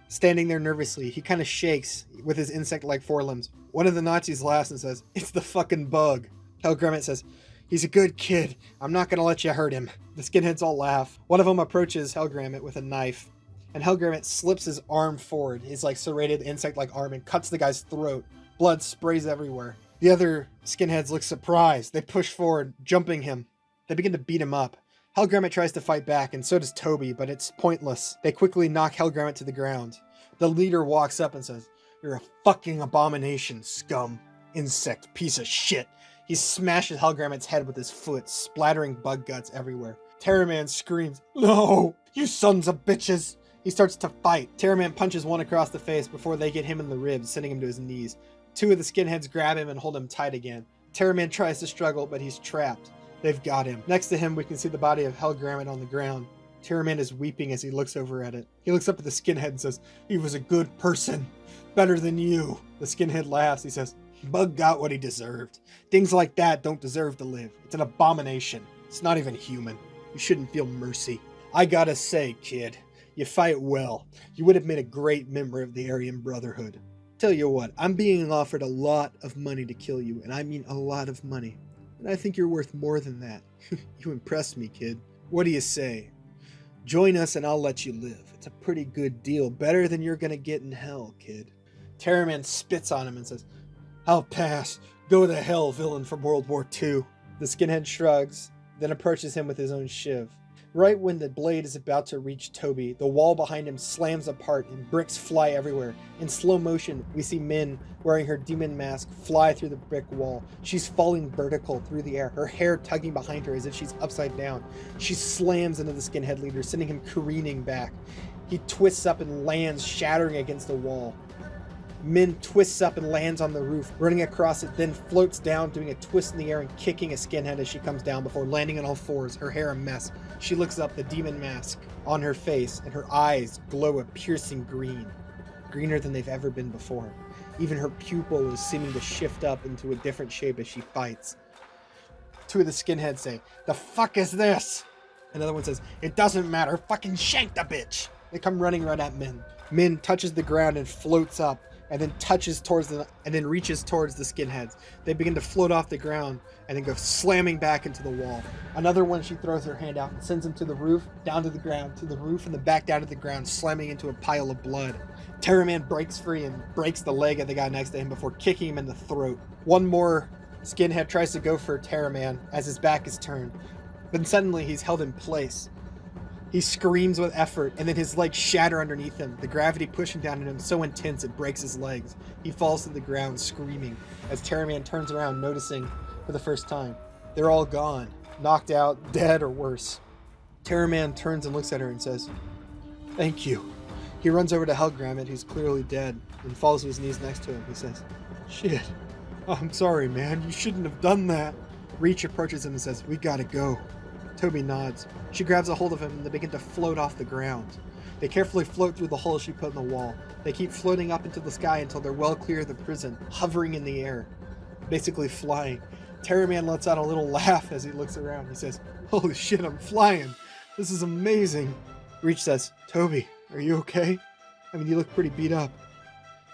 S2: standing there nervously. He kind of shakes with his insect-like forelimbs. One of the Nazis laughs and says, "It's the fucking bug." Helgrammet says, "He's a good kid. I'm not going to let you hurt him." The skinheads all laugh. One of them approaches Helgrammet with a knife, and Helgrammet slips his arm forward, his like serrated insect-like arm, and cuts the guy's throat. Blood sprays everywhere. The other skinheads look surprised. They push forward, jumping him. They begin to beat him up. Helgrammet tries to fight back, and so does Toby, but it's pointless. They quickly knock Helgrammet to the ground. The leader walks up and says, "You're a fucking abomination, scum. Insect piece of shit." He smashes Helgrammet's head with his foot, splattering bug guts everywhere. Terra-Man screams, "No, you sons of bitches!" He starts to fight. Terra-Man punches one across the face before they get him in the ribs, sending him to his knees. 2 of the skinheads grab him and hold him tight again. Terra-Man tries to struggle, but he's trapped. They've got him. Next to him, we can see the body of Helgrammet on the ground. Terra-Man is weeping as he looks over at it. He looks up at the skinhead and says, "He was a good person. Better than you." The skinhead laughs. He says, "Bug got what he deserved. Things like that don't deserve to live. It's an abomination. It's not even human. You shouldn't feel mercy." "I gotta say, kid, you fight well. You would have made a great member of the Aryan Brotherhood. Tell you what, I'm being offered a lot of money to kill you, and I mean a lot of money. And I think you're worth more than that. You impressed me, kid. What do you say? Join us and I'll let you live. It's a pretty good deal. Better than you're gonna get in hell, kid." Terra-Man spits on him and says, "I'll pass. Go to hell, villain from World War II. The skinhead shrugs, then approaches him with his own shiv. Right when the blade is about to reach Toby, the wall behind him slams apart and bricks fly everywhere. In slow motion, we see Min, wearing her demon mask, fly through the brick wall. She's falling vertical through the air, her hair tugging behind her as if she's upside down. She slams into the skinhead leader, sending him careening back. He twists up and lands, shattering against the wall. Min twists up and lands on the roof, running across it, then floats down, doing a twist in the air and kicking a skinhead as she comes down before landing on all fours, her hair a mess. She looks up, the demon mask on her face, and her eyes glow a piercing green. Greener than they've ever been before. Even her pupil is seeming to shift up into a different shape as she fights. 2 of the skinheads say, "The fuck is this?" Another one says, "It doesn't matter, fucking shank the bitch." They come running right at Min. Min touches the ground and floats up, and then reaches towards the skinheads. They begin to float off the ground and then go slamming back into the wall. Another one, she throws her hand out and sends him to the roof, down to the ground, to the roof, and then back down to the ground, slamming into a pile of blood. Terra-Man breaks free and breaks the leg of the guy next to him before kicking him in the throat. One more skinhead tries to go for Terra-Man as his back is turned, but suddenly he's held in place. He screams with effort, and then his legs shatter underneath him, the gravity pushing down on him so intense it breaks his legs. He falls to the ground, screaming, as Terra-Man turns around, noticing for the first time. They're all gone, knocked out, dead, or worse. Terra-Man turns and looks at her and says, "Thank you." He runs over to Helgrammet, who's clearly dead, and falls to his knees next to him. He says, "Shit, Oh, I'm sorry, man. You shouldn't have done that. Reach approaches him and says, we gotta go. Toby nods. She grabs a hold of him and they begin to float off the ground. They carefully float through the hole she put in the wall. They keep floating up into the sky until they're well clear of the prison, hovering in the air, basically flying. Terra-Man lets out a little laugh as he looks around. He says, holy shit, I'm flying. This is amazing. Reach says, Toby, are you okay? I mean, you look pretty beat up.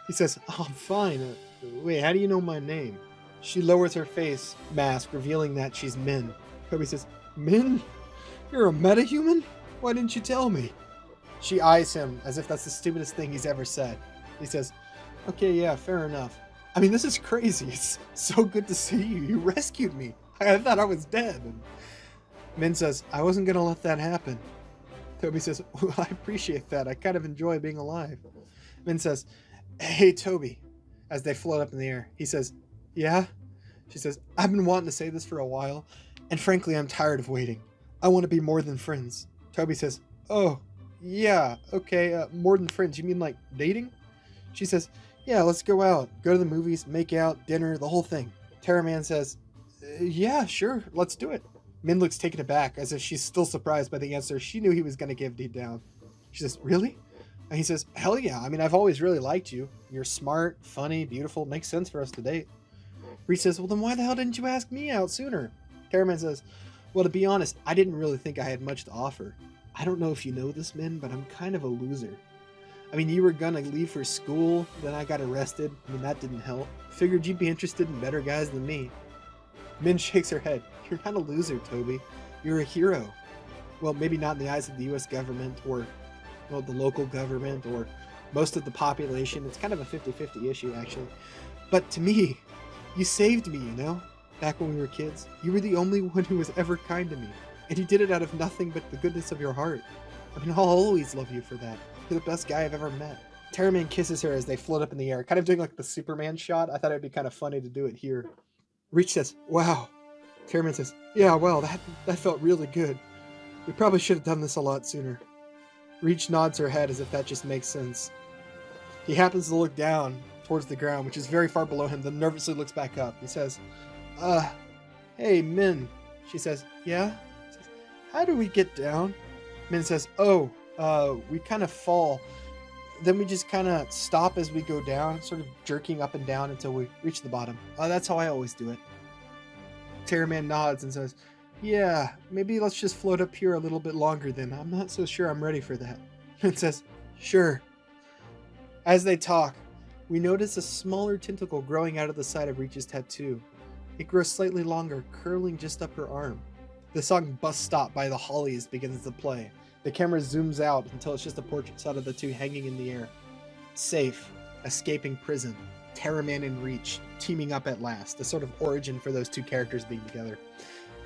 S2: He says, oh, I'm fine. Wait, how do you know my name? She lowers her face mask, revealing that she's Min. Toby says, Min? You're a metahuman? Why didn't you tell me? She eyes him as if that's the stupidest thing he's ever said. He says, okay, yeah, fair enough. I mean, this is crazy. It's so good to see you. You rescued me. I thought I was dead. And Min says, I wasn't going to let that happen. Toby says, well, I appreciate that. I kind of enjoy being alive. Min says, hey, Toby, as they float up in the air. He says, yeah? She says, I've been wanting to say this for a while, and frankly, I'm tired of waiting. I want to be more than friends. Toby says, oh, yeah, okay, more than friends. You mean like dating? She says, yeah, let's go out, go to the movies, make out, dinner, the whole thing. Terra-Man says, yeah, sure, let's do it. Min looks taken aback, as if she's still surprised by the answer she knew he was going to give deep down. She says, really? And he says, hell yeah, I mean, I've always really liked you. You're smart, funny, beautiful, makes sense for us to date. Reese says, well, then why the hell didn't you ask me out sooner? Terra-Man says, well, to be honest, I didn't really think I had much to offer. I don't know if you know this, Min, but I'm kind of a loser. I mean, you were gonna leave for school, then I got arrested. I mean, that didn't help. Figured you'd be interested in better guys than me. Min shakes her head. You're not a loser, Toby. You're a hero. Well, maybe not in the eyes of the US government or, well, the local government or most of the population. It's kind of a 50-50 issue, actually. But to me, you saved me, you know? Back when we were kids. You were the only one who was ever kind to me. And you did it out of nothing but the goodness of your heart. I mean, I'll always love you for that. You're the best guy I've ever met. Terra-Man kisses her as they float up in the air, kind of doing like the Superman shot. I thought it'd be kind of funny to do it here. Reach says, wow. Terra-Man says, yeah, well, that felt really good. We probably should have done this a lot sooner. Reach nods her head as if that just makes sense. He happens to look down towards the ground, which is very far below him, then nervously looks back up. He says, hey, Min. She says, yeah? He says, how do we get down? Min says, oh, we kind of fall. Then we just kind of stop as we go down, sort of jerking up and down until we reach the bottom. That's how I always do it. Terra-Man nods and says, yeah, maybe let's just float up here a little bit longer then. I'm not so sure I'm ready for that. Min says, sure. As they talk, we notice a smaller tentacle growing out of the side of Reach's tattoo. It grows slightly longer, curling just up her arm. The song Bus Stop by the Hollies begins to play. The camera zooms out until it's just a portrait shot of the two hanging in the air. Safe, escaping prison, Terra-Man and Reach, teaming up at last, the sort of origin for those two characters being together.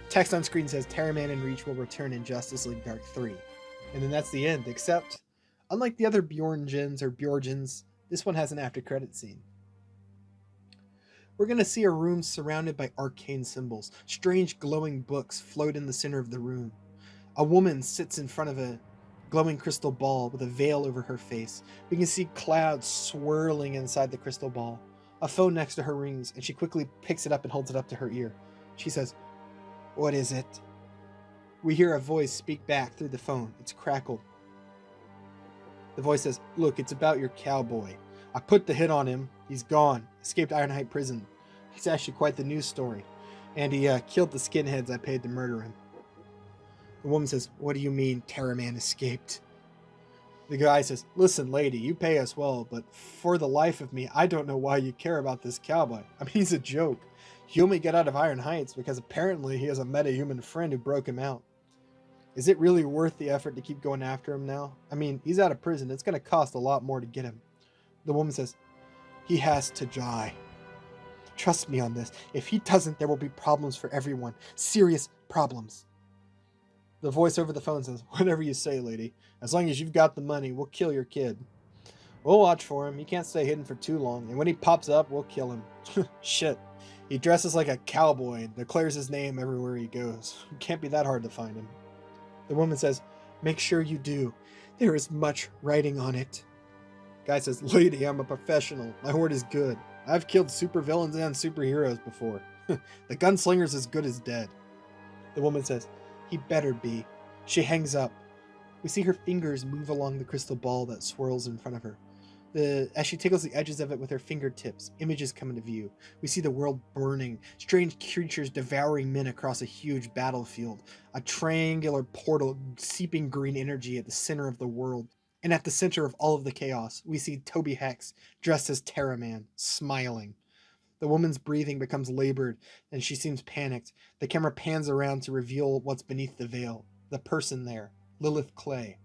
S2: Text on screen says Terra-Man and Reach will return in Justice League Dark 3. And then that's the end, except, unlike the other Bjorngens or Bjorgens, this one has an after-credit scene. We're going to see a room surrounded by arcane symbols. Strange glowing books float in the center of the room. A woman sits in front of a glowing crystal ball with a veil over her face. We can see clouds swirling inside the crystal ball. A phone next to her rings, and she quickly picks it up and holds it up to her ear. She says, what is it? We hear a voice speak back through the phone. It's crackled. The voice says, look, it's about your cowboy. I put the hit on him. He's gone. Escaped Ironhide prison. He's actually quite the news story. And he killed the skinheads I paid to murder him. The woman says, what do you mean Terra-Man escaped? The guy says, listen, lady, you pay us well, but for the life of me, I don't know why you care about this cowboy. I mean, he's a joke. He only got out of Iron Heights because apparently he has a metahuman friend who broke him out. Is it really worth the effort to keep going after him now? I mean, he's out of prison. It's going to cost a lot more to get him. The woman says, he has to die. Trust me on this. If he doesn't, there will be problems for everyone. Serious problems. The voice over the phone says, whatever you say, lady. As long as you've got the money, we'll kill your kid. We'll watch for him. He can't stay hidden for too long. And when he pops up, we'll kill him. Shit. He dresses like a cowboy and declares his name everywhere he goes. It can't be that hard to find him. The woman says, make sure you do. There is much writing on it. Guy says, lady, I'm a professional. My word is good. I've killed supervillains and superheroes before. The gunslinger's as good as dead. The woman says, he better be. She hangs up. We see her fingers move along the crystal ball that swirls in front of her. As she tickles the edges of it with her fingertips, images come into view. We see the world burning, strange creatures devouring men across a huge battlefield, a triangular portal seeping green energy at the center of the world. And at the center of all of the chaos, we see Toby Hex, dressed as Terra-Man, smiling. The woman's breathing becomes labored, and she seems panicked. The camera pans around to reveal what's beneath the veil. The person there, Lilith Clay.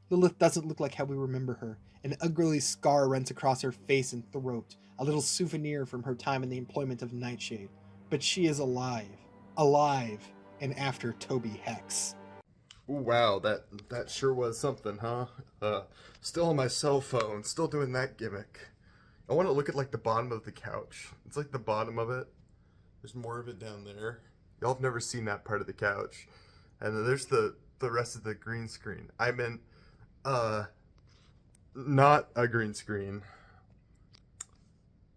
S2: Lilith doesn't look like how we remember her. An ugly scar runs across her face and throat, a little souvenir from her time in the employment of Nightshade. But she is alive. Alive, and after Toby Hex.
S1: Ooh, wow, that sure was something, huh? Still on my cell phone, still doing that gimmick. I want to look at like the bottom of the couch. It's like the bottom of it. There's more of it down there. Y'all have never seen that part of the couch. And then there's the rest of the green screen. I meant, not a green screen.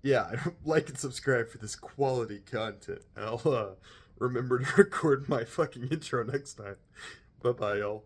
S1: Yeah, like and subscribe for this quality content. I'll remember to record my fucking intro next time. Bye bye, y'all.